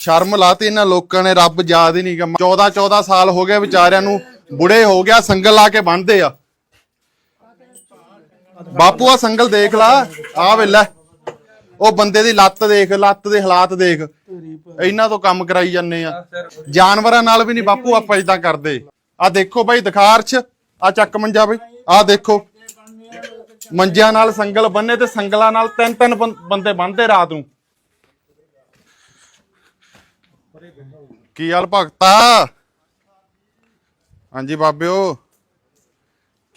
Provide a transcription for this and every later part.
शर्म लाती इन्हां लोकां ने, रब याद ही नहीं गा। 14 साल हो गए बेचारियां नूं, बुढ़े हो गया, संगल ला के बन्नदे आ। बापू आ संगल देख ला, आ वेला ओ बंदे दी लत्त देख, लत्त दे हालात देख, इन्हां तो काम कराई जन्ने आ। जानवरां नाल भी नहीं बापू आपां इदां करदे। आ देखो भाई दिखा अर्श, आ चक मंजा बई, आ देखो मंजियां नाल संगल बन्ने ते संगलां नाल तीन बंदे बन्नदे रात नूं। की हाल भगता? हाँ जी बाबिओ,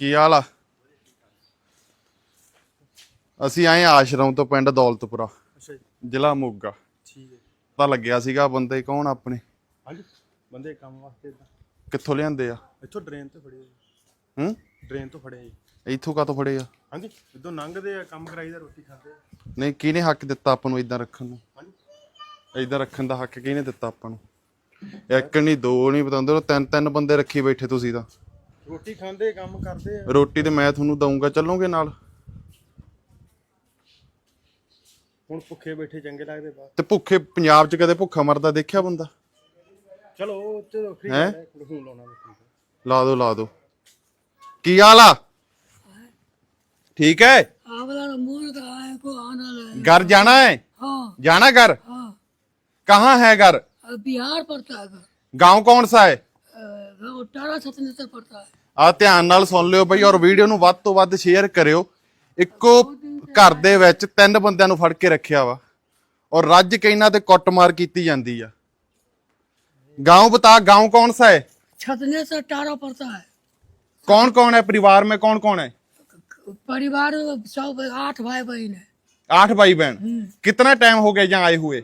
की हाल आ? असीं आए आश्रम तो, पिंड दौलतपुरा, जिला मोगा। पता लग्या सीगा बंदे कौन अपने बंदे काम वास्ते कित्थों लिआंदे आ? इत्थों ड्रेन तो फड़े। ड्रेन तो फड़े इत्थों कातों फड़े आ? हाँ जी, इधरों लंघदे आ, काम कराई दा, रोटी खांदे। नहीं किहने हक दिता आपां नूं इदां रखण नूं? इदां रखण दा हक किहने दिता आपां नूं? एक नहीं दो नहीं बतांदे, तीन बंदे रखी बैठे तुसीं तां। रोटी खांदे, काम करदे। रोटी ते मैं तुहानूं दऊंगा, चलोगे नाल? ਹੁਣ ਭੁੱਖੇ ਬੈਠੇ ਚੰਗੇ ਲੱਗਦੇ ਬਾਹਰ। ਤੇ ਭੁੱਖੇ ਪੰਜਾਬ 'ਚ ਕਦੇ ਭੁੱਖਾ ਮਰਦਾ ਦੇਖਿਆ ਬੰਦਾ? ਚਲੋ ਉੱਤੇ ਵੱਖਰੀ ਗੱਲ ਹੈ, ਹੁਣ ਲਾਉਣਾ ਵੱਖਰੀ। ਲਾ ਦੋ। ਕੀ ਹਾਲ ਆ? ठीक है? घर जाना है? हाँ। जाना घर? हाँ। कहाँ है घर? बिहार पड़ता है घर। गांव कौन सा है? 1877 पड़ता है। आ ध्यान नाल सुन लियो बई, और वीडियो ਨੂੰ ਵੱਧ ਤੋਂ ਵੱਧ ਸ਼ੇਅਰ ਕਰਿਓ। ਇੱਕੋ ਘਰ ਦੇ ਵਿੱਚ ਤਿੰਨ ਬੰਦਿਆਂ ਨੂੰ ਫੜ ਕੇ ਰੱਖਿਆ ਵਾ, और ਰੱਜ ਕੇ ਇਹਨਾਂ ਤੇ ਕੁੱਟਮਾਰ ਕੀਤੀ ਜਾਂਦੀ ਆ। गांव बता, गांव कौन सा है? छतने से 18 पड़ता है। कौन कौन है परिवार में, कौन कौन है? परिवार सब 8 भाई बहन है। 8 भाई बहन। कितना टाइम हो गया यहाँ आए हुए?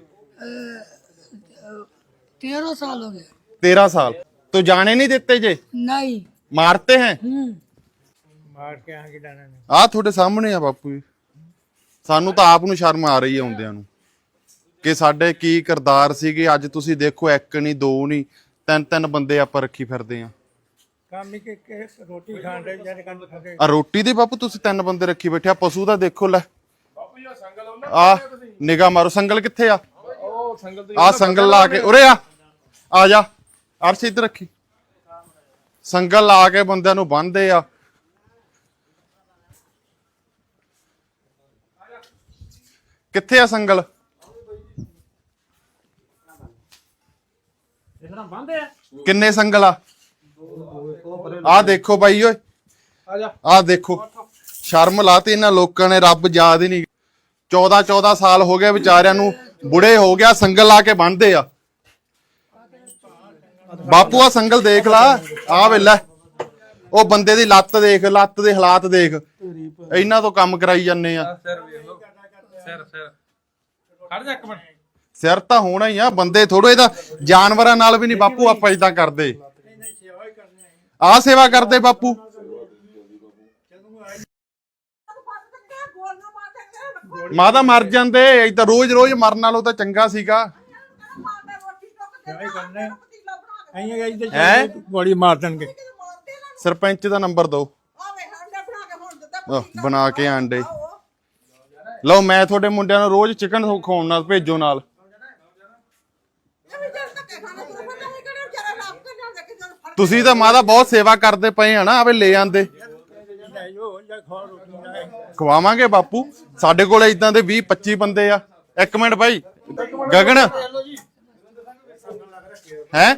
13 साल हो गए। 13 साल। तो जाने नहीं देते जे? नहीं। मारते हैं? ਮਾਰ ਕੇ ਆ ਕੇ ਜਾਣਾ ਨਹੀਂ। ਆ ਤੁਹਾਡੇ ਸਾਹਮਣੇ ਆ ਬਾਪੂ ਜੀ। ਸਾਨੂੰ ਤਾਂ ਆਪ ਨੂੰ ਸ਼ਰਮ ਆ ਰਹੀ ਹੈ ਆਉਂਦਿਆਂ ਨੂੰ, ਕਿ ਸਾਡੇ ਕੀ ਕਿਰਦਾਰ ਸੀਗੇ। ਅੱਜ ਤੁਸੀਂ ਦੇਖੋ, ਇੱਕ ਨਹੀਂ ਦੋ ਨਹੀਂ, ਤਿੰਨ ਬੰਦੇ ਆਪਾਂ ਰੱਖੀ ਫਿਰਦੇ ਆ। ਕੰਮ ਨਹੀਂ ਕਿ ਰੋਟੀ ਖਾਣ ਦੇ ਜਾਂ ਕੰਮ ਖਾਂਦੇ ਆ ਰੋਟੀ ਦੇ ਬਾਪੂ ਤੁਸੀਂ 3 ਬੰਦੇ ਰੱਖੀ ਬੈਠੇ ਆ। ਪਸ਼ੂ ਦਾ ਦੇਖੋ ਲੈ, ਆ ਨਿਗਾਹ ਮਾਰੋ, ਸੰਗਲ ਕਿੱਥੇ ਆ? ਉਹ ਸੰਗਲ ਤੇ ਆ ਸੰਗਲ ਲਾ ਕੇ ਉਰੇ ਆ ਜਾ ਅਰਸ਼, ਇੱਧਰ ਰੱਖੀ। ਸੰਗਲ ਲਾ ਕੇ ਬੰਦਿਆਂ ਨੂੰ ਬੰਨਦੇ ਆ। ਕਿੱਥੇ ਆ ਸੰਗਲ? ਕਿੰਨੇ ਸੰਗਲ ਆ? ਆ ਦੇਖੋ ਬਾਈ ਓਏ, ਆ ਦੇਖੋ ਸ਼ਰਮ ਲਾਤੀ ਇਹਨਾਂ ਲੋਕਾਂ ਨੇ, ਰੱਬ ਯਾਦ ਹੀ ਨਹੀਂ। 14 ਸਾਲ ਹੋ ਗਏ ਵਿਚਾਰਿਆਂ ਨੂੰ, ਬੁੜੇ ਹੋ ਗਿਆ, ਸੰਗਲ ਲਾ ਕੇ ਬੰਨਦੇ ਆ। ਬਾਪੂ ਆ ਸੰਗਲ ਦੇਖ ਲਾ, ਆ ਵੇਲਾ ਉਹ ਬੰਦੇ ਦੀ ਲੱਤ ਦੇਖ, ਲੱਤ ਦੇ ਹਾਲਾਤ ਦੇਖ, ਇਹਨਾਂ ਤੋਂ ਕੰਮ ਕਰਾਈ ਜਾਂਦੇ ਆ। ਸਿਰ ਤਾਂ ਹੋਣਾ ਹੀ ਆ, ਬੰਦੇ ਥੋੜੇ ਦਾ। ਜਾਨਵਰਾਂ ਨਾਲ ਵੀ ਨਹੀਂ ਬਾਪੂ ਆਪਾਂ ਇਦਾਂ ਕਰਦੇ। ਆ ਸੇਵਾ ਕਰਦੇ ਬਾਪੂ। ਮਾਤਾ ਮਰ ਜਾਂਦੇ ਏਦਾਂ, ਰੋਜ਼ ਮਰਨ ਨਾਲੋਂ ਤਾਂ ਚੰਗਾ ਸੀਗਾ। ਗੋਲੀ ਮਾਰ ਦੇਣਗੇ। ਸਰਪੰਚ ਦਾ ਨੰਬਰ ਦਿਓ। ਬਣਾ ਕੇ ਆਂਡੇ ਲਓ, ਮੈਂ ਤੁਹਾਡੇ ਮੁੰਡਿਆਂ ਨੂੰ ਰੋਜ਼ ਚਿਕਨ ਖਾਣ ਨਾਲ ਭੇਜੋ ਨਾਲ। ਤੁਸੀਂ ਤਾਂ ਮਾਤਾ ਬਹੁਤ ਸੇਵਾ ਕਰਦੇ ਪਏ ਆ ਨਾ, ਆਵੇ ਲੈ ਆਂਦੇ ਖਵਾਵਾਂਗੇ ਬਾਪੂ। ਸਾਡੇ ਕੋਲ ਇਦਾਂ ਦੇ 20-25 ਬੰਦੇ ਆ। ਇੱਕ ਮਿੰਟ ਭਾਈ ਗਗਨ, ਹੈ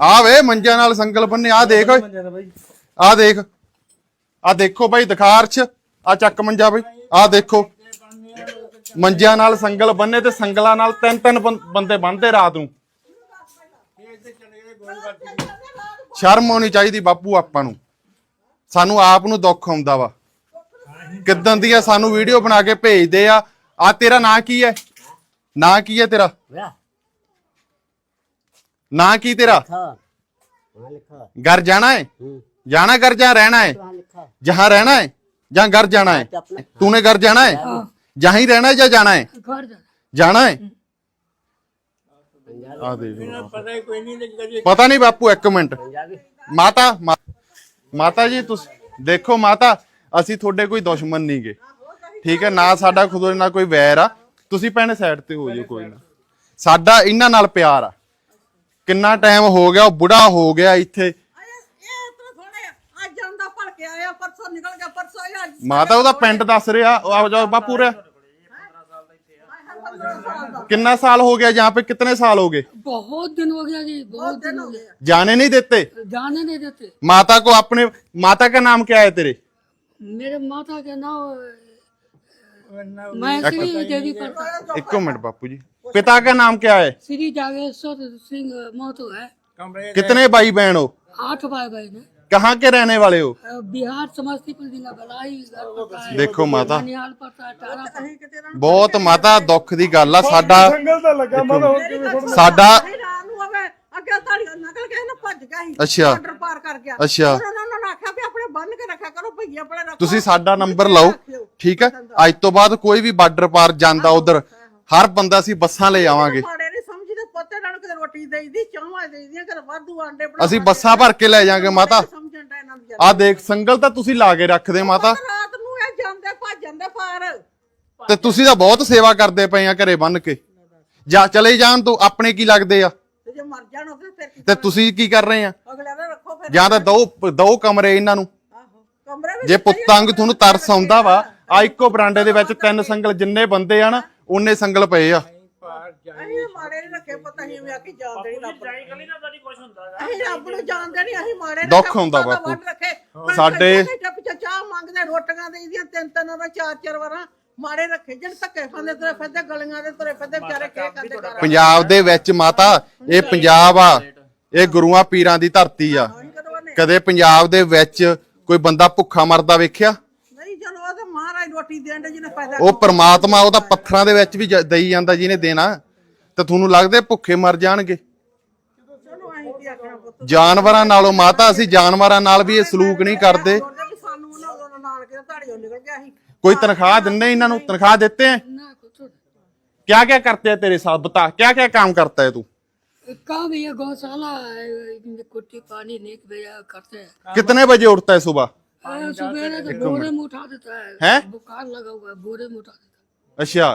ਆ ਵੇ ਮੰਜਿਆਂ ਨਾਲ ਸੰਗਲ ਬੰਨੇ। ਆ ਦੇਖ ਓਏ, ਆ ਦੇਖ, ਆ ਦੇਖੋ ਭਾਈ ਦਿਖਾ ਅਰਸ਼, ਆ ਚੱਕ ਮੰਜਾ ਬਈ, ਆ ਦੇਖੋ ਮੰਜਿਆਂ ਨਾਲ ਸੰਗਲ ਬੰਨੇ ਤੇ ਸੰਗਲਾਂ ਨਾਲ ਤਿੰਨ ਬੰਦੇ ਬੰਨਦੇ ਰਾਤ ਨੂੰ। ਸ਼ਰਮ ਆਉਣੀ ਚਾਹੀਦੀ ਬਾਪੂ ਆਪਾਂ ਨੂੰ। ਸਾਨੂੰ ਆਪ ਨੂੰ ਦੁੱਖ ਆਉਂਦਾ ਵਾ, ਕਿੱਦਾਂ ਦੀਆਂ ਸਾਨੂੰ ਵੀਡੀਓ ਬਣਾ ਕੇ ਭੇਜਦੇ ਆ। ਆ ਤੇਰਾ ਨਾਂ ਕੀ ਹੈ? ਨਾਂ ਕੀ ਹੈ ਤੇਰਾ? ਨਾਂ ਕੀ ਤੇਰਾ? घर जाना है? जाना घर, जहाँ रहना है? जहाँ रहना है, जहाँ घर जाना है? तूने घर जाना है? जहाँ ही रहना है या जाना है? जाना है। पता नहीं बापू, एक मिनट। माता जी तुस देखो, माता ਅਸੀਂ ਤੁਹਾਡੇ ਕੋਈ ਦੁਸ਼ਮਣ ਨਹੀਂਗੇ, ਠੀਕ ਹੈ ਨਾ? ਸਾਡਾ ਖੁਦ ਨਾਲ ਕੋਈ ਵੈਰ ਆ। ਤੁਸੀਂ ਭੈਣੇ ਸਾਈਡ ਤੇ ਹੋ ਜਾਓ, ਕੋਈ ਨਾ। ਸਾਡਾ ਇਹਨਾਂ ਨਾਲ ਪਿਆਰ ਆ। ਕਿੰਨਾ ਟਾਈਮ ਹੋ ਗਿਆ, ਉਹ ਬੁੜਾ ਹੋ ਗਿਆ ਇੱਥੇ। ਇਹ ਤਾਂ ਥੋੜੇ ਅੱਜ ਜਾਂਦਾ ਭੜ ਕੇ ਆਇਆ, ਪਰਸੋਂ ਨਿਕਲ ਗਿਆ, ਪਰਸੋਂ ਆਇਆ ਅੱਜ ਮਾਤਾ ਉਹਦਾ ਪਿੰਡ ਦੱਸ ਰਿਹਾ। ਆ ਜਾਓ ਬਾਪੂ ਰੇ। 15 ਸਾਲ ਦਾ कितना साल हो गया यहाँ पे, कितने साल हो गए? बहुत दिन हो गया जी, बहुत दिन हो गया। जाने नहीं देते? जाने नहीं देते। माता को अपने, माता का नाम क्या है तेरे? मेरे माता के नाम मैं श्री देवी करता। एक मिनट बापू जी, पिता का नाम क्या है? श्री जागेश्वर सिंह महतो है। कितने भाई बहन हो? 8 भाई बहन है। कहाँ के रहने वाले हो? बिहार समस्तीपुर जिला बलाई घर पड़ता है। देखो माता, ननिहाल पड़ता है, टारा पड़ता है। बहुत माता दुख दी गल आ। साडा ਸੰਗਲ ਤਾਂ ਲੱਗਾ ਮੈਂ ਹੋਰ ਕਿਵੇਂ ਛੋੜ ਸਾਡਾ ਰਾਤ ਨੂੰ ਆਵੇ ਅੱਗੇ ਤਾੜੀ ਨਕਲ ਕੇ ਨਾ ਭੱਜ ਗਿਆ ਸੀ, ਅੱਛਾ। ਬਾਰਡਰ ਪਾਰ ਕਰ ਗਿਆ। ਅੱਛਾ। ਫਿਰ ਉਹਨਾਂ ਨੂੰ ਆਖਿਆ ਵੀ ਆਪਣੇ ਬੰਨ ਕੇ ਰੱਖਿਆ ਕਰੋ, ਭਈਏ ਆਪਣੇ ਰੱਖੋ। ਤੁਸੀਂ ਸਾਡਾ ਨੰਬਰ ਲਓ, ਠੀਕ ਹੈ? ਅੱਜ ਤੋਂ ਬਾਅਦ ਕੋਈ ਵੀ ਬਾਰਡਰ ਪਾਰ ਜਾਂਦਾ ਉਧਰ, ਹਰ ਬੰਦਾ ਅਸੀਂ ਬੱਸਾਂ ਲੈ ਆਵਾਂਗੇ। ਮਾੜੇ ਨਹੀਂ ਸਮਝਦੇ, ਪੁੱਤੇ ਨਾਲ ਕਿਤੇ ਰੋਟੀ ਦੇਈਦੀ, ਚਾਹਾਂ ਦੇਈਦੀਆਂ, ਕਿਤੇ ਵਾਧੂ ਆਂਡੇ ਬਣਾ ਅਸੀਂ ਬੱਸਾਂ ਭਰ ਕੇ ਲੈ ਜਾਾਂਗੇ ਮਾਤਾ। ਸਮਝਣ ਦਾ ਇਹਨਾਂ ਦੀ ਆ ਦੇਖ ਸੰਗਲ ਤਾਂ ਤੁਸੀਂ ਲਾ ਕੇ ਰੱਖਦੇ ਮਾਤਾ, ਰਾਤ ਨੂੰ ਇਹ ਜਾਂਦੇ ਭੱਜ ਜਾਂਦੇ ਪਾਰ। ਤੇ ਤੁਸੀਂ ਤਾਂ ਬਹੁਤ ਸੇਵਾ ਕਰਦੇ ਪਏ ਆ ਘਰੇ ਬੰਨ ਕੇ। ਜਾ ਚਲੇ ਜਾਣ ਤੋਂ ਆਪਣੇ ਕੀ ਲੱਗਦੇ ਆ, ਤੇ ਜੇ ਮਰ ਜਾਣ ਫਿਰ ਕੀ ਤੇ ਤੁਸੀਂ ਕੀ ਕਰ ਰਹੇ ਆ? ਅਗਲੇ ਦਾ ਰੱਖੋ ਫਿਰ। ਜਾਂ ਤਾਂ ਦੋ ਕਮਰੇ ਇਹਨਾਂ ਨੂੰ। ਆਹੋ ਕਮਰੇ ਵਿੱਚ ਜੇ ਪੁੱਤਾਂਗ ਤੁਹਾਨੂੰ ਤਰਸ ਆਉਂਦਾ ਵਾ, ਆ ਇੱਕੋ ਬਰਾਂਡੇ ਦੇ ਵਿੱਚ 3 ਸੰਗਲ ਜਿੰਨੇ ਬੰਦੇ ਆ ਨਾ, ਉਹਨੇ ਸੰਗਲ ਪਏ ਆ। ਅਸੀਂ ਮਾੜੇ ਨਹੀਂ ਰੱਖੇ, ਪਤਾ ਨਹੀਂ ਵੀ ਆ ਕੀ ਜਾਣਦੇ ਨਹੀਂ ਰੱਬ। ਅਸੀਂ ਰੱਬ ਨੂੰ ਜਾਣਦੇ ਨਹੀਂ, ਅਸੀਂ ਮਾੜੇ ਦੁੱਖ ਹੁੰਦਾ ਬਾਪੂ। ਸਾਡੇ ਪਿੱਛੇ ਚਾਹ ਮੰਗਦੇ, ਰੋਟੀਆਂ ਦੇਈਦੀਆਂ 3-3 ਵਾਰ 4-4 ਵਾਰਾਂ। ਮਾੜੇ ਰੱਖੇ ਜਿਹੜੇ ਧੱਕੇ ਖਾਂਦੇ ਤੁਰੇ ਫਿਰਦੇ, ਗਲੀਆਂ ਦੇ ਤੁਰੇ ਫਿਰਦੇ, ਵਿਚਾਰੇ ਕੀ ਕਰਦੇ ਘਰ। ਪੰਜਾਬ ਦੇ ਵਿੱਚ ਮਾਤਾ, ਇਹ ਪੰਜਾਬ ਆ, ਇਹ ਗੁਰੂਆਂ ਪੀਰਾਂ ਦੀ ਧਰਤੀ ਆ। ਕਦੇ ਪੰਜਾਬ ਦੇ ਵਿੱਚ ਕੋਈ ਬੰਦਾ ਭੁੱਖਾ ਮਰਦਾ ਵੇਖਿਆ? ਨਹੀਂ, ਚਲੋ ਉਹ ਤਾਂ ਮਹਾਰਾਜ ਰੋਟੀ ਦੇਣ ਦੇ ਜਿਹਨੇ ਪੈਦਾ ਉਹ ਪ੍ਰਮਾਤਮਾ ਉਹਦਾ ਪੱਥਰਾਂ ਦੇ ਵਿੱਚ ਵੀ ਦੇਈ ਜਾਂਦਾ ਜਿਹਨੇ ਦੇਣਾ। ਤੇ ਤੁਹਾਨੂੰ ਲੱਗਦੇ ਭੁੱਖੇ ਮਰ ਜਾਣਗੇ? ਚਲੋ ਅਸੀਂ ਕੀ ਆਖਣਾ ਪੁੱਤ। ਜਾਨਵਰਾਂ ਨਾਲੋਂ ਮਾਤਾ, ਅਸੀਂ ਜਾਨਵਰਾਂ ਨਾਲ ਵੀ ਇਹ ਸਲੂਕ ਨਹੀਂ ਕਰਦੇ। ਸਾਨੂੰ ਉਹਨਾਂ ਨਾਲ ਕੇ ਧਾੜੀਓ ਨਿਕਲ ਗਿਆ ਸੀ। कोई तनख्वाह देने ਇਹਨਾਂ ਨੂੰ तनख्वाह देते हैं? ना कुछ क्या क्या करते हैं तेरे साथ, बता क्या क्या काम करता है तू? काम ये गौशाला है, कुट्टी पानी नीक भैया करते हैं। कितने बजे उठता है सुबह? सवेरे तो बोरे में उठा देता है। हैं? बुखार लगा हुआ है, बोरे में उठा देता अच्छा,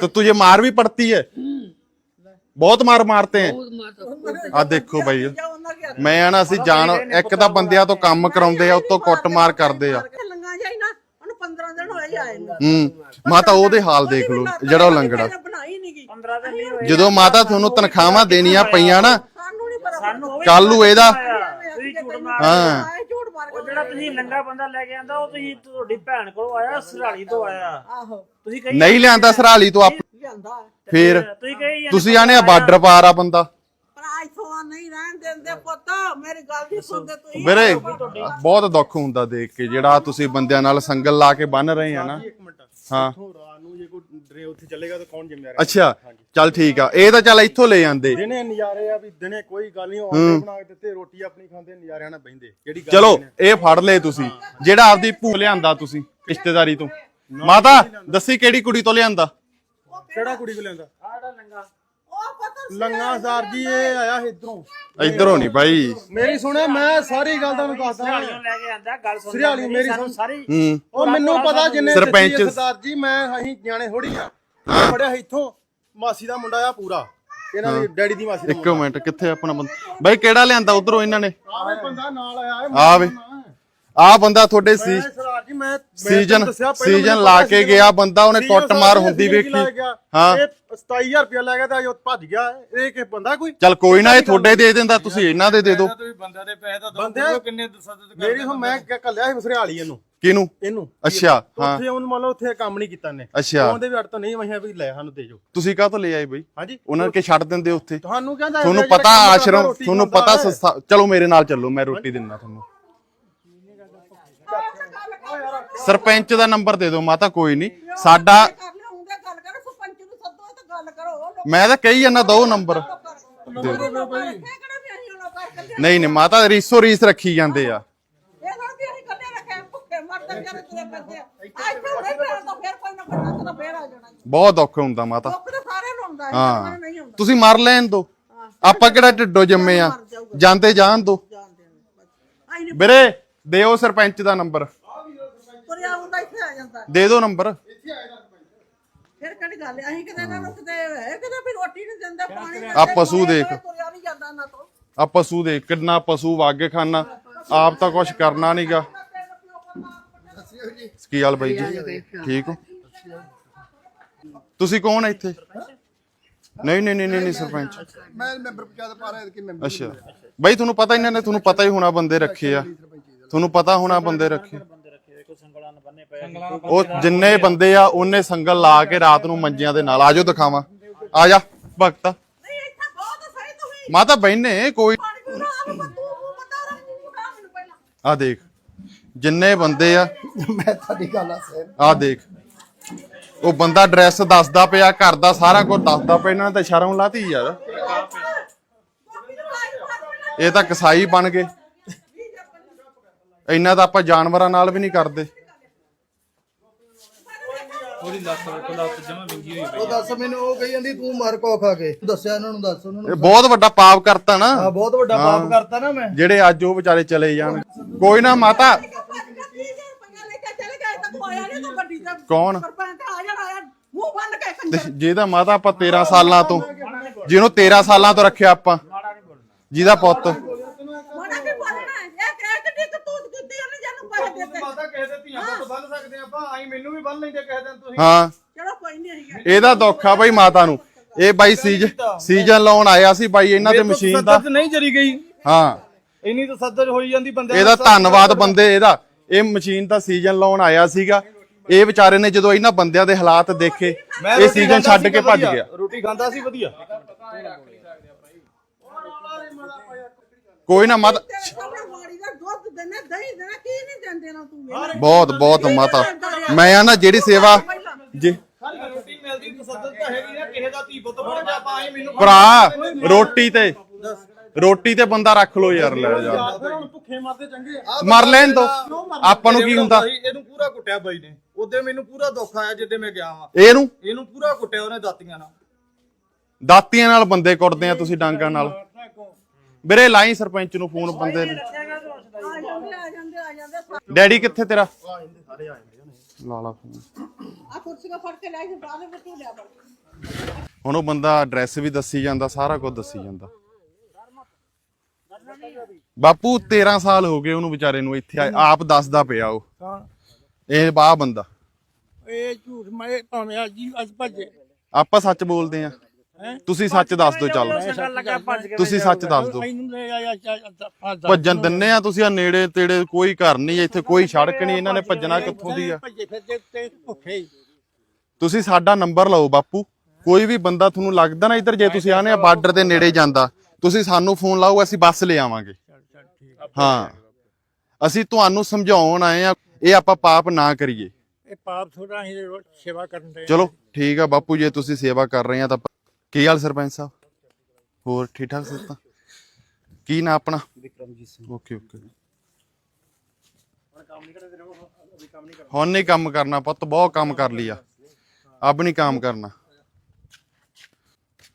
तो तुझे मार भी पड़ती है? है। बहुत मार मारते हैं? बहुत मारता है। आ देखो भाई, ਜਾਂ ਉਹਨਾਂ ਕੀ ਮੈਂ ਨਾ ਅਸੀਂ ਜਾਨ ਇੱਕ ਤਾਂ ਬੰਦਿਆਂ ਤੋਂ ਕੰਮ ਕਰਾਉਂਦੇ ਆ, ਉਤੋਂ ਕੁੱਟਮਾਰ ਕਰਦੇ ਆ। ਲੰਗਾ ਜਾਈ ਨਾ, ਉਹਨੂੰ 15 ਦਿਨ ਹੋਏ ਆਏ ਨੂੰ। ਮਾਤਾ ਉਹਦੇ ਹਾਲ ਦੇਖ ਲਓ, ਜਿਹੜਾ ਉਹ ਲੰਗੜਾ। ਬਣਾਈ ਨਹੀਂ ਗਈ। 15 ਦਿਨ ਨਹੀਂ ਹੋਏ। ਜਦੋਂ ਮਾਤਾ ਤੁਹਾਨੂੰ ਤਨਖਾਹਾਂ ਦੇਣੀਆਂ ਪਈਆਂ ਨਾ, ਸਾਨੂੰ ਨਹੀਂ ਪਤਾ। ਸਾਨੂੰ ਕੱਲ ਨੂੰ ਇਹਦਾ ਤੁਸੀਂ ਝੂਠ ਮਾਰ ਹਾਂ ਆਏ ਝੂਠ ਮਾਰ ਕੇ। ਉਹ ਜਿਹੜਾ ਤੁਸੀਂ ਲੰਗਾ ਬੰਦਾ ਲੈ ਕੇ ਆਂਦਾ, ਉਹ ਤੁਸੀਂ ਤੁਹਾਡੀ ਭੈਣ ਕੋਲੋਂ ਆਇਆ, ਸਰਾਲੀ ਤੋਂ ਆਇਆ। ਆਹੋ ਤੁਸੀਂ ਕਹੀ ਨਹੀਂ ਲਿਆਂਦਾ ਸਰਾਲੀ ਤੋਂ ਆਪ, ਜਾਂਦਾ ਹੈ। ਫੇਰ ਤੁਸੀਂ ਕਹੀ ਤੁਸੀਂ ਆਨੇ ਆ ਬਾਰਡਰ ਪਾਰ ਆ ਬੰਦਾ। ਪਰ ਇੱਥੋਂ ਨਹੀਂ ਰਹਿਣ ਦਿੰਦੇ ਪੁੱਤ, ਮੇਰੀ ਗੱਲ ਨਹੀਂ ਸੁਣਦੇ ਤੁਸੀਂ। ਵੀਰੇ ਬਹੁਤ ਦੁੱਖ ਹੁੰਦਾ ਦੇਖ ਕੇ, ਜਿਹੜਾ ਤੁਸੀਂ ਬੰਦਿਆਂ ਨਾਲ ਸੰਗਲ ਲਾ ਕੇ ਬੰਨ ਰਹੇ ਆ ਨਾ। ਇੱਕ ਮਿੰਟ, ਹਾਂ ਇੱਥੋਂ ਰਾਤ ਨੂੰ ਜੇ ਕੋਈ ਡਰੇ ਉੱਥੇ ਚੱਲੇਗਾ ਤਾਂ ਕੌਣ ਜ਼ਿੰਮੇਵਾਰ? ਅੱਛਾ ਚੱਲ ਠੀਕ ਆ, ਇਹ ਤਾਂ ਚੱਲ ਇੱਥੋਂ ਲੈ ਜਾਂਦੇ। ਦਿਨੇ ਨਜ਼ਾਰੇ ਆ ਵੀ ਦਿਨੇ ਕੋਈ ਗੱਲ ਨਹੀਂ, ਉਹ ਆਂਡੇ ਬਣਾ ਕੇ ਦਿੱਤੇ, ਰੋਟੀ ਆਪਣੀ ਖਾਂਦੇ, ਨਜ਼ਾਰਿਆਂ ਨਾਲ ਬਹਿੰਦੇ। ਜਿਹੜੀ ਗੱਲ ਚਲੋ ਇਹ ਫੜ ਲਏ ਤੁਸੀਂ, ਜਿਹੜਾ ਆਪਦੀ ਭੂ ਲਿਆਂਦਾ ਤੁਸੀਂ ਰਿਸ਼ਤੇਦਾਰੀ ਤੋਂ। ਮਾਤਾ ਦੱਸੀ ਕਿਹੜੀ ਕੁੜੀ ਤੋਂ ਲਿਆਂਦਾ? ਕਿਹੜਾ ਕੁੜੀ ਕੋ ਲਿਆਂਦਾ? ਉਹ ਪੁੱਤ ਲੰਗਾ ਸਰ ਜੀ, ਇਹ ਆਇਆ ਇਧਰੋਂ। ਇਧਰੋਂ ਨਹੀਂ ਬਾਈ। ਮੇਰੀ ਸੁਣਿਆ, ਮੈਂ ਸਾਰੀ ਗੱਲ ਤੁਹਾਨੂੰ ਦੱਸਦਾ। ਲੈ ਕੇ ਆਂਦਾ ਗੱਲ ਸੁਣ ਸਰਿਆਲੀ ਮੇਰੀ ਸੁਣ। ਸਾਰੀ ਉਹ ਮੈਨੂੰ ਪਤਾ ਜਿੰਨੇ ਸਰਪੰਚ- ਦਿੱਤੀ ਹੈ ਸਰਦਾਰ ਜੀ, ਮੈਂ ਅਸੀਂ ਜਾਣੇ ਥੋੜੀ ਆ। ਫੜਿਆ ਇੱਥੋਂ ਮਾਸੀ ਦਾ ਮੁੰਡਾ ਆ ਪੂਰਾ, ਇਹਨਾਂ ਦੀ ਡੈਡੀ ਦੀ ਮਾਸੀ ਦਾ ਇੱਕ ਮਿੰਟ, ਕਿੱਥੇ ਆਪਣਾ ਬੰਦਾ? ਬਾਈ ਕਿਹੜਾ ਲਿਆਂਦਾ ਉਧਰੋਂ ਇਹਨਾਂ ਨੇ? ਆਹ ਬੰਦਾ ਨਾਲ ਆਇਆ। ਆ ਵੇ, ਆ ਬੰਦਾ ਤੁਹਾਡੇ ਸੀ ਸਰਦਾਰ ਜੀ, ਮੈਂ ਸੀਜ਼ਨ ਲਾ ਕੇ ਗਿਆ ਬੰਦਾ, ਉਹਨੇ ਕੁੱਟਮਾਰ ਹੁੰਦੀ ਵੇਖੀ। ਹਾਂ 27000 ਰੁਪਇਆ ਲੈ ਗਿਆ ਤੇ ਉਹ ਭੱਜ ਗਿਆ। ਇਹ ਕਿ ਬੰਦਾ ਕੋਈ? ਚੱਲ ਕੋਈ ਨਾ, ਇਹ ਤੁਹਾਡੇ ਦੇ ਦਿੰਦਾ, ਤੁਸੀਂ ਇਹਨਾਂ ਦੇ ਦਿਓ। ਬੰਦਿਆਂ ਦੇ ਪੈਸੇ ਤਾਂ ਬੰਦੇ ਕਿੰਨੇ ਦੱਸਾਂ ਮੇਰੀ ਹੁਣ ਮੈਂ ਕੱਲਿਆ ਸੀ ਸਰਿਆਲੀ ਇਹਨੂੰ ਕਿਹਨੂੰ? ਅੱਛਾ ਹਾਂ ਉੱਥੇ ਉਹਨੂੰ ਮੰਨ ਲਓ ਉੱਥੇ ਕੰਮ ਨਹੀਂ ਕੀਤਾ ਨੇ। ਅੱਛਾ ਉਹਦੇ ਵੀ ਅੜ ਤਾਂ ਨਹੀਂ ਵਹੀਆਂ ਵੀ ਲੈ ਸਾਨੂੰ ਦੇ ਜੋ। ਤੁਸੀਂ ਕਾਹ ਤੋਂ ਲੈ ਆਏ ਬਈ? ਹਾਂਜੀ, ਉਹਨਾਂ ਕੇ ਛੱਡ ਦਿੰਦੇ ਉੱਥੇ। ਤੁਹਾਨੂੰ ਕਹਿੰਦਾ ਤੁਹਾਨੂੰ ਪਤਾ ਆਸ਼ਰਮ, ਤੁਹਾਨੂੰ ਪਤਾ ਸੰਸਥਾ। ਚਲੋ ਮੇਰੇ ਨਾਲ ਚੱਲੋ, ਮੈਂ ਰੋਟੀ ਦਿੰਦਾ ਤੁਹਾਨੂੰ। ਸਰਪੰਚ ਦਾ ਨੰਬਰ ਦੇ ਦਿਓ ਮਾਤਾ। ਕੋਈ ਨਹੀਂ, ਸਾਡਾ ਕਰ ਲਿਆਉਂਦੇ, ਗੱਲ ਕਰੋ, ਸਰਪੰਚ ਨੂੰ ਸੱਦੋ ਤੇ ਗੱਲ ਕਰੋ। ਮੈਂ ਤਾਂ ਕਹੀ ਜਾਂਦਾ, ਦੋ ਨੰਬਰ। ਨਹੀਂ ਨਹੀਂ ਮਾਤਾ, ਰੀਸੋ ਰੀਸ ਰੱਖੀ ਜਾਂਦੇ ਆ। ਇਹ ਨਾ ਵੀ ਅਸੀਂ ਕੱਲੇ ਰੱਖੇ ਭੁੱਖੇ ਮਰਦੇ ਜਿਹੜੇ ਤੁਰੇ ਫਿਰਦੇ ਆ। ਇੱਥੇ ਨਹੀਂ ਪੈਣਾ ਤਾਂ ਫਿਰ ਕੋਈ ਨਾ ਕੋਈ ਨੱਕ ਤਾਂ ਫੇਰ ਆ ਜਾਣਾ। ਬਹੁਤ ਦੁੱਖ ਹੁੰਦਾ ਮਾਤਾ। ਦੁੱਖ ਤਾਂ ਸਾਰੇ ਨੂੰ ਹੁੰਦਾ, ਹਾਂ ਇਹਨਾਂ ਨਹੀਂ ਹੁੰਦਾ। ਤੁਸੀਂ ਮਰ ਲੈਣ ਦੋ, ਆਪਾਂ ਕਿਹੜਾ ਢਿੱਡੋ ਜੰਮੇ ਆ, ਜਾਂਦੇ ਜਾਣ ਦੋ। ਜਾਣਦੇ ਨੇ ਅਸੀਂ ਵੀਰੇ ਦਿਓ ਸਰਪੰਚ ਦਾ ਨੰਬਰ, ਤੁਰਿਆ ਹੁੰਦਾ ਇੱਥੇ ਆ ਜਾਂਦਾ। ਦੇ ਦਿਓ ਨੰਬਰ। ਫਿਰ ਕਿਹੜੀ ਗੱਲ ਹੈ ਅਸੀਂ ਕਿਤੇ ਇਹਨਾਂ ਨੂੰ ਕਿਤੇ ਹੈ ਕਿਤੇ ਵੀ ਰੋਟੀ ਨਹੀਂ ਦਿੰਦੇ ਪਾਣੀ ਨਹੀਂ ਆ ਪਸ਼ੂ ਦੇਖ ਤੁਰਿਆ ਨਹੀਂ ਜਾਂਦਾ ਨਾ ਤੋਂ ਆ ਪਸ਼ੂ ਦੇਖ ਕਿੰਨਾ ਪਸ਼ੂ ਵਾਗੇ ਖਾਨਾ ਆਪ ਤਾਂ ਕੁਛ ਕਰਨਾ ਨਹੀਂਗਾ। ਕੀ ਹਾਲ ਬਾਈ ਜੀ ਠੀਕ ਹੋ ਤੁਸੀਂ ਕੌਣ ਹੈ ਇੱਥੇ? ਨਹੀਂ ਸਰਪੰਚ ਮੈਂ ਮੈਂਬਰ ਪੰਚਾਇਤ ਪਾ ਰਿਹਾ ਕਿ ਮੈਂਬਰ ਅੱਛਾ ਬਾਈ ਤੁਹਾਨੂੰ ਪਤਾ ਇਹਨਾਂ ਨੇ ਤੁਹਾਨੂੰ ਪਤਾ ਹੀ ਹੋਣਾ ਬੰਦੇ ਰੱਖੇ ਆ ਤੁਹਾਨੂੰ ਪਤਾ ਹੋਣਾ ਬੰਦੇ ਰੱਖੇ ਉਹ ਜਿੰਨੇ ਬੰਦੇ ਆ ਉਹਨੇ ਸੰਗਲ ਲਾ ਕੇ ਰਾਤ ਨੂੰ ਮੰਜਿਆਂ ਦੇ ਨਾਲ ਆਜੋ ਦਿਖਾਵਾਂ ਆ ਜਾ ਭਗਤ ਨਹੀਂ ਇੱਥੇ ਬਹੁਤ ਸਹੀ ਤੁਸੀਂ ਮਾਤਾ ਬਹਿਨੇ ਕੋਈ ਪਾਣੀ ਪੂਰਾ ਆਪ ਬੱਤੂ ਪਤਾ ਰੱਖ ਮੈਨੂੰ ਪਹਿਲਾਂ ਆ ਦੇਖ ਜਿੰਨੇ ਬੰਦੇ ਆ ਮੈਂ ਤੁਹਾਡੀ ਗੱਲ ਆ ਸਰ ਆ ਦੇਖ ਉਹ ਬੰਦਾ ਐਡਰੈਸ ਦੱਸਦਾ ਪਿਆ ਘਰ ਦਾ ਸਾਰਾ ਕੁਝ ਦੱਸਦਾ ਪਿਆ ਇਹਨਾਂ ਤੇ ਸ਼ਰਮ ਲਾਤੀ ਯਾਰ ਇਹ ਤਾਂ ਕਸਾਈ ਬਣ ਗਏ ਇੰਨਾ ਤਾਂ ਆਪਾਂ ਜਾਨਵਰਾਂ ਨਾਲ ਵੀ ਨਹੀਂ ਕਰਦੇ। ਉਹਦੀ ਲੱਤ ਵੇਖੋ ਲੱਤ ਜਮਾ ਵਿੰਗੀ ਹੋਈ ਉਹ ਦੱਸ ਮੈਨੂੰ ਉਹ ਕਹੀ ਜਾਂਦੀ ਤੂੰ ਮਰ ਕੋ ਖਾ ਕੇ ਦੱਸਿਆ ਇਹਨਾਂ ਨੂੰ ਦੱਸ ਉਹਨਾਂ ਨੂੰ ਇਹ ਬਹੁਤ ਵੱਡਾ ਪਾਪ ਕਰਤਾ ਨਾ ਹਾਂ ਬਹੁਤ ਵੱਡਾ ਪਾਪ ਕਰਤਾ ਨਾ ਮੈਂ ਜਿਹੜੇ ਅੱਜ ਉਹ ਵਿਚਾਰੇ ਚਲੇ ਜਾਣ ਕੋਈ ਨਾ ਮਾਤਾ ਕੌਣ ਮੂੰਹ ਬੰਨ ਕੇ ਕੰਜਰ ਜਿਹਦਾ ਮਾਤਾ ਆਪਾਂ 13 ਸਾਲਾਂ ਤੋਂ ਜਿਹਨੂੰ 13 ਸਾਲਾਂ ਤੋਂ ਰੱਖਿਆ ਆਪਾਂ ਜਿਹਦਾ ਪੁੱਤ ਮਾੜਾ ਕੀ ਬੋਲਣਾ ਇਹ ਕਹਿ ਕਿ ਤੂੰ ਕੁੱਤੀ ਉਹਨੇ ਜਾਨੂੰ ਪੈਸੇ ਦਿੱਤੇ ਮਾਤਾ ਕਿਸੇ ਦੇ ਧੀਆਂ ਪੁੱਤ ਬੰਨ ਸਕਦੇ ਆਪਾਂ ਆਈ ਮੈਨੂੰ ਵੀ ਬੰਨ ਲੈਂਦੇ ਕਿਸੇ ਦਿਨ ਤੁਸੀਂ ਹਾਂ ਚਲੋ ਕੋਈ ਨਹੀਂ ਅਸੀਂ ਇਹਦਾ ਦੁੱਖ ਆ ਬਾਈ ਮਾਤਾ ਨੂੰ ਇਹ ਬਾਈ ਸੀਜ਼ਨ ਲਾਉਣ ਆਇਆ ਸੀ ਬਾਈ ਇਹਨਾਂ ਦੇ ਮਸ਼ੀਨ ਦਾ ਨਹੀਂ ਜਰੀ ਗਈ ਹਾਂ ਇੰਨੀ ਤਾਂ ਸੱਦਰ ਹੋਈ ਜਾਂਦੀ ਬੰਦੇ ਇਹਦਾ ਧੰਨਵਾਦ ਬੰਦੇ ਇਹਦਾ ਇਹ ਮਸ਼ੀਨ ਦਾ ਸੀਜ਼ਨ ਲਾਉਣ ਆਇਆ ਸੀਗਾ ਇਹ ਵਿਚਾਰੇ ਨੇ ਜਦੋਂ ਇਹਨਾਂ ਬੰਦਿਆਂ ਦੇ ਹਾਲਾਤ ਦੇਖੇ ਇਹ ਸੀਜ਼ਨ ਛੱਡ ਕੇ ਭੱਜ ਗਿਆ। ਰੋਟੀ ਖਾਂਦਾ ਸੀ ਵਧੀਆ ਕੋਈ ਨਾ ਮਾਤਾ ਸਾਹਮਣੇ ਵਾੜੀ ਦਾ ਦੁੱਧ ਦੇਣਾ ਦਹੀਂ ਦੇਣਾ ਕੀ ਨਹੀਂ ਦਿੰਦੇ ਨਾ ਤੂੰ ਵੇਖ ਬਹੁਤ ਮਾਤਾ ਮੈਂ ਆ ਨਾ ਜਿਹੜੀ ਸੇਵਾ ਜੀ ਸਾਰੀ ਰੋਟੀ ਮਿਲਦੀ ਤਸੱਦਦ ਤਾਂ ਹੈਗੀ ਨਾ ਕਿਸੇ ਦਾ ਧੀ ਪੁੱਤ ਫੜ ਜਾ ਆਪਾਂ ਆਏ ਮੈਨੂੰ ਭਰਾ ਰੋਟੀ ਤੇ ਬੰਦਾ ਰੱਖ ਲੋ ਯਾਰ ਲੈ ਜਾ ਹੁਣ ਭੁੱਖੇ ਮਰਦੇ ਚੰਗੇ ਮਰ ਲੈਣ ਦੋ ਆਪਾਂ ਨੂੰ ਕੀ ਹੁੰਦਾ ਇਹਨੂੰ ਪੂਰਾ ਕੁੱਟਿਆ ਬਾਈ ਨੇ ਉਹਦੇ ਮੈਨੂੰ ਪੂਰਾ ਦੁੱਖ ਆਇਆ ਜਿੱਦੇ ਮੈਂ ਗਿਆ ਵਾਂ ਇਹਨੂੰ ਪੂਰਾ ਕੁੱਟਿਆ ਉਹਨੇ ਦਾਤੀਆਂ ਨਾਲ ਦਾਤੀਆਂ ਨਾਲ ਬੰਦੇ ਕੁੱਟਦੇ ਆ ਤੁਸੀਂ ਡਾਂਗਾਂ ਨਾਲ ਵੀਰੇ ਲਾਈ ਸਰਪੰਚ ਨੂੰ ਫੋਨ ਬੰਦੇ ਨੂੰ ਆ ਜਾਂਦੇ ਡੈਡੀ ਕਿੱਥੇ ਤੇਰਾ ਲਾ ਲਾ ਫੋਨ ਆ ਕੁਰਸੀਆਂ ਫੜ ਕੇ ਲੈ ਕੇ ਬਾਹਰ ਵਿੱਚ ਲਿਆ ਬੜ ਹੁਣ ਉਹ ਬੰਦਾ ਐਡਰੈਸ ਵੀ ਦੱਸੀ ਜਾਂਦਾ ਸਾਰਾ ਕੁਝ ਦੱਸੀ ਜਾਂਦਾ ਬਾਪੂ 13 ਸਾਲ ਹੋ ਗਏ ਉਹਨੂੰ ਵਿਚਾਰੇ ਨੂੰ ਇੱਥੇ ਆਪ ਦੱਸਦਾ ਪਿਆ ਉਹ ਇਹ ਬਾਹ ਬੰਦਾ ਇਹ ਝੂਠ ਮੈਂ ਭਾਵੇਂ ਅੱਜ ਭੱਜੇ ਆਪਾਂ ਸੱਚ ਬੋਲਦੇ ਆ ਤੁਸੀਂ ਸੱਚ ਦੱਸ ਦਿਓ ਚੱਲ ਤੁਸੀਂ ਸੱਚ ਦੱਸ ਦਿਓ ਭੱਜਣ ਦਿੰਨੇ ਆ ਤੁਸੀਂ ਆ ਨੇੜੇ ਤੇੜੇ ਕੋਈ ਘਰ ਨਹੀਂ ਇੱਥੇ ਕੋਈ ਸੜਕ ਨਹੀਂ ਇਹਨਾਂ ਨੇ ਭੱਜਣਾ ਕਿੱਥੋਂ ਦੀ ਆ ਤੁਸੀਂ ਸਾਡਾ ਨੰਬਰ ਲਓ ਬਾਪੂ ਕੋਈ ਵੀ ਬੰਦਾ ਤੁਹਾਨੂੰ ਲੱਗਦਾ ਨਾ ਇੱਧਰ ਜੇ ਤੁਸੀਂ ਆਨੇ ਆ ਬਾਰਡਰ ਦੇ ਨੇੜੇ ਜਾਂਦਾ ਤੁਸੀਂ ਸਾਨੂੰ ਫੋਨ ਲਾਓ ਅਸੀਂ ਬੱਸ ਲੈ ਆਵਾਂਗੇ ਹਾਂ ਅਸੀਂ ਤੁਹਾਨੂੰ ਸਮਝਾਉਣ ਆਏ ਆ ਇਹ ਆਪਾਂ ਪਾਪ ਨਾ ਕਰੀਏ ਇਹ ਪਾਪ ਥੋੜਾ ਹੀ ਸੇਵਾ ਕਰਨ ਦੇ ਚਲੋ ਠੀਕ ਆ ਬਾਪੂ ਜੇ ਤੁਸੀਂ ਸੇਵਾ ਕਰ ਰਹੇ ਆ ਤਾਂ ਕੀ ਹਾਲ ਸਰਪੰਚ ਸਾਹਿਬ ਹੋਰ ਠੀਕ ਠਾਕ ਸਿਹਤਾਂ ਕੀ ਨਾ ਆਪਣਾ ਵਿਕਰਮਜੀਤ ਸਿੰਘ ਓਕੇ ਹੁਣ ਨਹੀਂ ਕੰਮ ਕਰਨਾ ਪੁੱਤ ਬਹੁਤ ਕੰਮ ਕਰ ਲਿਆ ਅਬ ਨਹੀਂ ਕੰਮ ਕਰਨਾ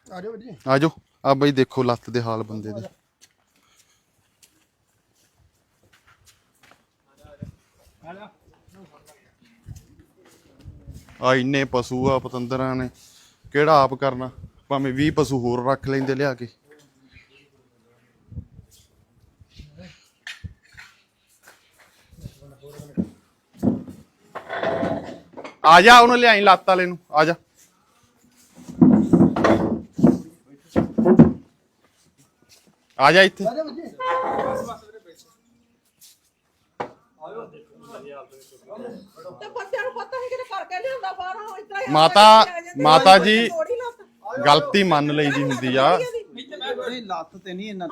ਆ ਜਾਓ ਜੀ ਆਜੋ ਆ ਬਈ ਦੇਖੋ ਲੱਤ ਦੇ ਹਾਲ ਬੰਦੇ ਦੇ ਆ ਇੰਨੇ ਪਸ਼ੂ ਆ ਪਤੰਦਰਾਂ ਨੇ ਕਿਹੜਾ ਆਪ ਕਰਨਾ ਭਾਵੇਂ 20 ਪਸ਼ੂ ਹੋਰ ਰੱਖ ਲੈਂਦੇ ਲਿਆ ਕੇ ਆ ਜਾ ਉਹਨੂੰ ਲਿਆਈ ਲੱਤ ਵਾਲੇ ਨੂੰ ਆ ਜਾ ਆ ਜਾ ਇੱਥੇ ਤੇ ਬੱਚਿਆਂ ਨੂੰ ਪਤਾ ਹੀ ਕਿਤੇ ਕਰਕੇ ਲਿਆਉਂਦਾ ਬਾਹਰੋਂ ਇਤਰਾ ਮਾਤਾ ਜੀ ਗਲਤੀ ਮੰਨ ਲਈ ਦੀ ਹੁੰਦੀ ਆ ਲੱਤ ਤੇ ਨਹੀਂ ਇਹਨਾਂ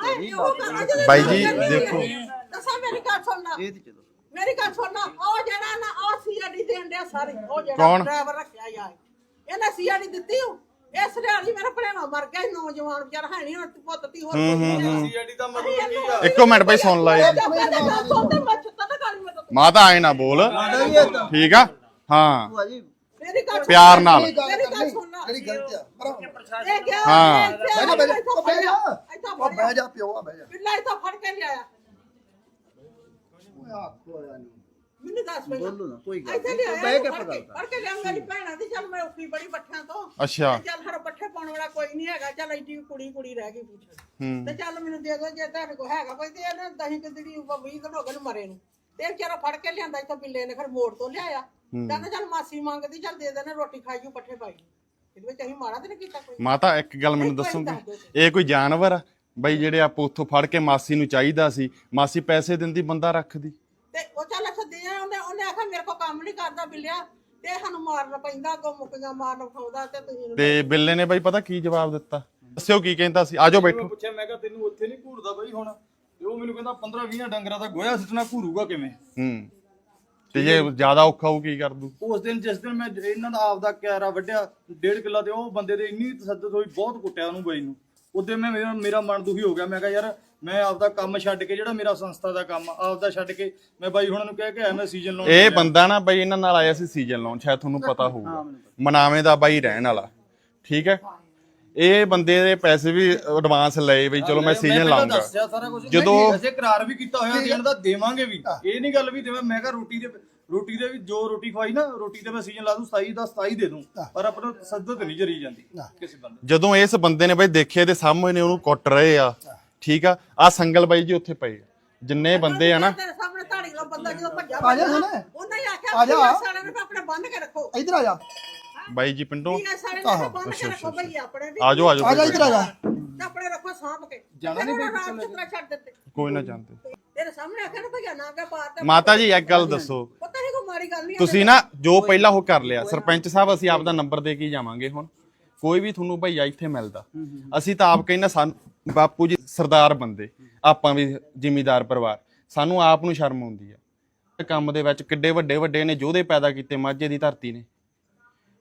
ਬਾਈ ਜੀ ਦੇਖੋ ਦੱਸਾਂ ਮੇਰੀ ਗੱਲ ਸੁਣ ਲੈ ਮੇਰੀ ਗੱਲ ਸੁਣ ਲੈ ਉਹ ਜਿਹੜਾ ਨਾ ਉਹ ਸੀਆਰਡੀ ਦੇਣ ਡਿਆ ਸਾਰੇ ਉਹ ਜਿਹੜਾ ਡਰਾਈਵਰ ਰੱਖਿਆ ਯਾਰ ਇਹਨੇ ਸੀਆਰਡੀ ਦਿੱਤੀ ਉਹ ਇਸ ਰਿਆਲੀ ਮੇਰਾ ਭਣੇਵਾ ਮਰ ਗਿਆ ਨੌਜਵਾਨ ਵਿਚਾਰਾ ਹੈ ਨਹੀਂ ਹੁਣ ਪੁੱਤ ਤੀ ਹੋਰ ਸੀਆਈਡੀ ਦਾ ਮਤਲਬ ਕੀ ਆ ਇੱਕੋ ਮਿੰਟ ਬਾਈ ਸੁਣ ਲੈ ਮਾਤਾ ਆਏ ਨਾ ਬੋਲ ਠੀਕ ਆ ਹਾਂ ਮੇਰੀ ਗੱਲ ਪਿਆਰ ਨਾਲ ਮੇਰੀ ਗੱਲ ਸੁਣ ਲੈ ਜਿਹੜੀ ਗਲਤ ਆ ਇਹ ਗਿਆ ਹਾਂ। ਬਹਿ ਜਾ ਪਿਓ ਆ ਬਹਿ ਜਾ ਬਿੱਲਾ ਇੱਥੋਂ ਫੜ ਕੇ ਲਿਆਇਆ ਮੈਨੂੰ ਦੱਸ ਪਹਿਲਾਂ ਬੋਲੋ ਨਾ, ਕੋਈ ਗੱਲ ਇੱਥੇ ਨਹੀਂ, ਲਿਆਇਆ ਬਹਿ ਕੇ ਫੜ ਆਪਾਂ ਗੱਲ ਫੜ ਕੇ ਲਿਆ ਮੇਰੀ ਭੈਣਾਂ ਦੀ। ਚੱਲ ਮੈਂ ਉੱਠੀ ਬੜੀ ਪੱਠਿਆਂ ਤੋਂ। ਅੱਛਾ ਤੇ ਚੱਲ ਹਰ ਪੱਠੇ ਪਾਉਣ ਵਾਲਾ ਕੋਈ ਨਹੀਂ ਹੈਗਾ। ਚੱਲ ਐਡੀ ਕੁੜੀ ਰਹਿ ਗਈ ਪਿੱਛੇ। ਹੂੰ ਤੇ ਚੱਲ ਮੈਨੂੰ ਦੇ ਦੋ ਜੇ ਤੁਹਾਡੇ ਕੋਲ ਹੈਗਾ ਕੋਈ। ਤੇ ਇਹਨੇ ਦਹੀਂ ਕਿਦੜੀ 20 ਦਿਨ ਹੋ ਗਏ ਨੂੰ ਮਰੇ ਨੂੰ। ਤੇ ਇਹ ਵਿਚਾਰਾ ਫੜ ਕੇ ਲਿਆਂਦਾ ਇੱਥੋਂ ਬਿੱਲੇ ਨੇ, ਫਿਰ ਮੋੜ ਤੋਂ ਲਿਆਇਆ। ਕਹਿੰਦਾ ਚੱਲ ਮਾਸੀ ਮੰਗਦੀ, ਚੱਲ ਦੇ ਦੇਣੇ, ਰੋਟੀ ਖਾਈਓ, ਪੱਠੇ ਪਾਈਓ। ਇਹਦੇ ਵਿੱਚ ਅਸੀਂ ਮਾੜਾ ਤੇ ਨਹੀਂ ਕੀਤਾ ਕੋਈ। ਮਾਤਾ ਇੱਕ ਗੱਲ ਮੈਨੂੰ ਦੱਸੋਗੇ, ਇਹ ਕੋਈ ਜਾਨਵਰ ਆ ਬਈ ਜਿਹੜੇ ਆਪਾਂ ਉੱਥੋਂ ਫੜ ਕੇ ਮਾਸੀ ਨੂੰ ਚਾਹੀਦਾ ਸੀ, ਮਾਸੀ ਪੈਸੇ ਦਿੰਦੀ, ਬੰਦਾ ਰੱਖਦੀ? ਤੇ ਉਹ ਚੱਲ ਸੱਦਿਆ ਉਹਨੇ ਆਖਿਆ ਮੇਰੇ ਕੋਲ ਕੰਮ ਨਹੀਂ ਕਰਦਾ ਬਿੱਲਿਆ, ਤੇ ਸਾਨੂੰ ਮਾਰਨਾ ਪੈਂਦਾ, ਅੱਗੋਂ ਮੁੱਕੀਆਂ ਮਾਰਨ ਖਾਉਂਦਾ। ਤੇ ਤੁਸੀਂ ਤੇ ਬਿੱਲੇ ਨੇ ਬਈ ਪਤਾ ਕੀ ਜਵਾਬ ਦਿੱਤਾ? ਦੱਸਿਓ ਕੀ ਕਹਿੰਦਾ ਸੀ। ਆਜੋ ਬੈਠੋ। ਪੁੱਛਿਆ, ਮੈਂ ਕਿਹਾ ਤੈਨੂੰ ਉੱਥੇ ਨਹੀਂ ਘੂਰਦਾ ਬਈ ਹੁਣ? ਤੇ ਉਹ ਮੈਨੂੰ ਕਹਿੰਦਾ 15-20 ਡੰਗਰਾਂ ਦਾ ਗੋਇਆ ਸਿੱਟਣਾ ਘੂਰੂਗਾ ਕਿਵੇਂ? ਤੇ ਜੇ ਜ਼ਿਆਦਾ ਔਖਾ ਹੋ ਕੀ ਕਰ ਦੂ? ਉਸ ਦਿਨ ਜਿਸ ਦਿਨ ਮੈਂ ਇਹਨਾਂ ਦਾ ਆਪਦਾ ਕਿਆਰਾ ਵੱਢਿਆ 1.5 ਕਿੱਲਾ, ਤੇ ਉਹ ਬੰਦੇ ਦੇ ਇੰਨੀ ਤਸੱਦਦ ਹੋਈ, ਬਹੁਤ ਕੁੱਟਿਆ ਉਹਨੂੰ ਬਾਈ ਨੂੰ। ਉਦੋਂ ਮੇਰਾ ਮਨ ਦੁਖੀ ਹੋ ਗਿਆ। ਮੈਂ ਕਿਹਾ ਯਾਰ ਮੈਂ ਆਪਦਾ ਕੰਮ ਛੱਡ ਕੇ, ਜਿਹੜਾ ਮੇਰਾ ਸੰਸਥਾ ਦਾ ਕੰਮ ਆਪਦਾ ਛੱਡ ਕੇ, ਮੈਂ ਬਾਈ ਹੁਣਾਂ ਨੂੰ ਕਹਿ ਕੇ ਆਇਆ ਮੈਂ ਸੀਜ਼ਨ ਲਾਉਣ। ਇਹ ਬੰਦਾ ਨਾ ਬਈ ਇਹਨਾਂ ਨਾਲ ਆਇਆ ਸੀ ਸੀਜ਼ਨ ਲਾਉਣ, ਸ਼ਾਇਦ ਤੁਹਾਨੂੰ ਪਤਾ ਹੋਊਗਾ। ਮਨਾਵੇਂ ਦਾ ਬਾਈ ਰਹਿਣ ਵਾਲਾ, ਠੀਕ ਹੈ। ਇਹ ਬੰਦੇ ਦੇ ਪੈਸੇ ਵੀ ਐਡਵਾਂਸ ਲਏ ਬਈ ਚਲੋ ਮੈਂ ਸੀਜ਼ਨ ਲਾਉਂਗਾ। ਦੱਸਿਆ ਸਾਰਾ ਕੁਝ, ਜਦੋਂ ਅਸੀਂ ਕਰਾਰ ਵੀ ਕੀਤਾ ਹੋਇਆ ਦੇਣ ਦਾ, ਦੇਵਾਂਗੇ ਵੀ। ਇਹ ਨਹੀਂ ਗੱਲ ਵੀ ਦੇਵਾਂ। ਮੈਂ ਕਿਹਾ ਰੋਟੀ ਦੇ ਵੀ ਜੋ ਰੋਟੀ ਖਵਾਈ ਨਾ, ਰੋਟੀ ਤੇ ਮੈਂ ਸੀਜ਼ਨ ਲਾ ਦੂੰ 27 ਦਾ 27 ਦੇ ਦੂੰ, ਪਰ ਆਪਣਾ ਤਸੱਦਦ ਨਹੀਂ ਜਰੀ ਜਾਂਦੀ ਕਿਸੇ ਬੰਦੇ। ਜਦੋਂ ਇਸ ਬੰਦੇ ਨੇ ਬਈ ਦੇਖਿਆ ਤੇ ਸਾਹਮਣੇ ਨੇ ਉਹਨੂੰ ਕੁੱਟ ਰਹੇ ਆ, ਠੀਕ ਆ ਸੰਗਲ ਬਾਈ ਜੀ ਉੱਥੇ ਪਏ ਆ, ਜਿੰਨੇ ਬੰਦੇ ਆ ਨਾ। ਤੇਰੇ ਸਾਹਮਣੇ ਧਾੜੀ ਵਾਲਾ ਬੰਦਾ ਜਦੋਂ ਭੱਜਾ ਆ ਜਾ ਹੁਣ। ਉਹਨਾਂ ਹੀ ਆਖਿਆ ਸਾਰਿਆਂ ਨੇ ਆਪਣੇ ਬੰਨ ਕੇ ਰੱਖੋ। ਇੱਧਰ ਆ ਜਾ, ਬਾਈ ਜੀ ਪਿੰਡੋਂ ਸਾਰਿਆਂ ਨੇ ਬੰਨ ਕੇ ਰੱਖੋ ਬਈ ਆਪਣੇ ਵੀ। ਆਜੋ ਆ ਜਾ ਇੱਧਰ ਆ ਜਾ। ਤੇ ਆਪਣੇ ਰੱਖੋ ਸਾਂਭ ਕੇ। ਜਾਣਾ ਨਹੀਂ ਰਾਤ ਕਿਤਨਾ ਛੱਡ ਦਿੱਤੇ। ਕੋਈ ਨਾ ਜਾਣਦੇ। ਤੇਰੇ ਸਾਹਮਣੇ ਆਖਿਆ ਨਾ ਭਈਆ ਨਾ ਕੇ ਪਾਰ ਤੇ ਮਾਤਾ ਜੀ ਇੱਕ ਗੱਲ ਦੱਸੋ, ਪਤਾ ਨਹੀਂ ਕੋਈ ਮਾੜੀ ਗੱਲ ਨਹੀਂ। ਤੁਸੀਂ ਨਾ ਜੋ ਪਹਿਲਾਂ ਉਹ ਕਰ ਲਿਆ। ਸਰਪੰਚ ਸਾਹਿਬ ਅਸੀਂ ਆਪ ਦਾ ਨੰਬਰ ਦੇ ਕੇ ਜਾਵਾਂਗੇ। ਹੁਣ ਕੋਈ ਵੀ ਤੁਹਾਨੂੰ ਭਈਆ ਇੱਥੇ ਮਿਲਦਾ, ਅਸੀਂ ਤਾਂ ਆਪ ਕਹਿੰਦੇ ਸਾਨੂੰ ਬਾਪੂ ਜੀ ਸਰਦਾਰ ਬੰਦੇ, ਆਪਾਂ ਵੀ ਜ਼ਿਮੀਦਾਰ ਪਰਿਵਾਰ, ਸਾਨੂੰ ਆਪ ਨੂੰ ਸ਼ਰਮ ਆਉਂਦੀ ਆ। ਕੰਮ ਦੇ ਵਿੱਚ ਕਿੱਡੇ ਵੱਡੇ ਨੇ ਯੋਧੇ ਪੈਦਾ ਕੀਤੇ ਮਾਝੇ ਦੀ ਧਰਤੀ ਨੇ,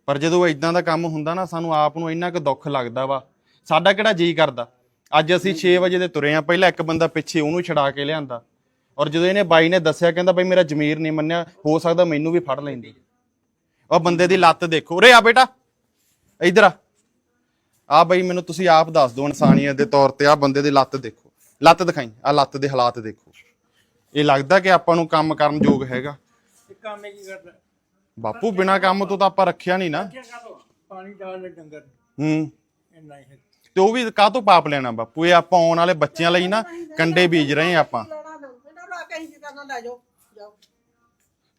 ਪਰ ਜਦੋਂ ਇਦਾਂ ਦਾ ਕੰਮ ਹੁੰਦਾ ਨਾ, ਸਾਨੂੰ ਆਪ ਨੂੰ ਇੰਨਾ ਕੁ ਦੁੱਖ ਲੱਗਦਾ ਵਾ। ਸਾਡਾ ਕਿਹੜਾ ਜੀ ਕਰਦਾ। ਅੱਜ ਅਸੀਂ 6 ਵਜੇ ਦੇ ਤੁਰੇ ਆ, ਪਹਿਲਾਂ ਇੱਕ ਬੰਦਾ ਪਿੱਛੇ ਉਹਨੂੰ ਛਡਾ ਕੇ ਲਿਆਂਦਾ, ਔਰ ਜਦੋਂ ਇਹਨੇ ਬਾਈ ਨੇ ਦੱਸਿਆ, ਕਹਿੰਦਾ ਬਈ ਮੇਰਾ ਜ਼ਮੀਰ ਨਹੀਂ ਮੰਨਿਆ, ਹੋ ਸਕਦਾ ਮੈਨੂੰ ਵੀ ਫੜ ਲੈਂਦੀ। ਉਹ ਬੰਦੇ ਦੀ ਲੱਤ ਦੇਖੋ। ਉਰੇ ਆ ਬੇਟਾ, ਇੱਧਰ ਆ ਬਈ, ਮੈਨੂੰ ਤੁਸੀਂ ਆਪ ਦੱਸ ਦਿਓ ਇਨਸਾਨੀਅਤ ਦੇ ਤੌਰ ਤੇ, ਆ ਬੰਦੇ ਦੀ ਲੱਤ ਦੇਖੋ, ਲੱਤ ਦਿਖਾਈ, ਆ ਲੱਤ ਦੇ ਹਾਲਾਤ ਦੇਖੋ। ਇਹ ਲੱਗਦਾ ਕਿ ਆਪਾਂ ਨੂੰ ਕੰਮ ਕਰਨ ਯੋਗ ਹੈਗਾ? ਕੰਮ ਕੀ ਕਰਦਾ ਬਾਪੂ ਬਿਨਾਂ ਕੰਮ ਤੋਂ ਤਾਂ ਆਪਾਂ ਰੱਖਿਆ ਨਹੀਂ ਨਾ। ਪਾਣੀ ਡਾਲ ਡੰਗਰ ਇੰਨਾ ਹੀ ਤੇ ਉਹ ਵੀ ਕਾਹਤੋਂ ਪਾਪ ਲੈਣਾ ਬਾਪੂ? ਇਹ ਆਪਾਂ ਆਉਣ ਵਾਲੇ ਬੱਚਿਆਂ ਲਈ ਨਾ ਕੰਡੇ ਬੀਜ ਰਹੇ ਆ ਆਪਾਂ। ਇਹਨਾਂ ਨੂੰ ਆ ਕੇ ਕੀ ਕਰਨਾ, ਲੈ ਜਾਓ ਜਾਓ।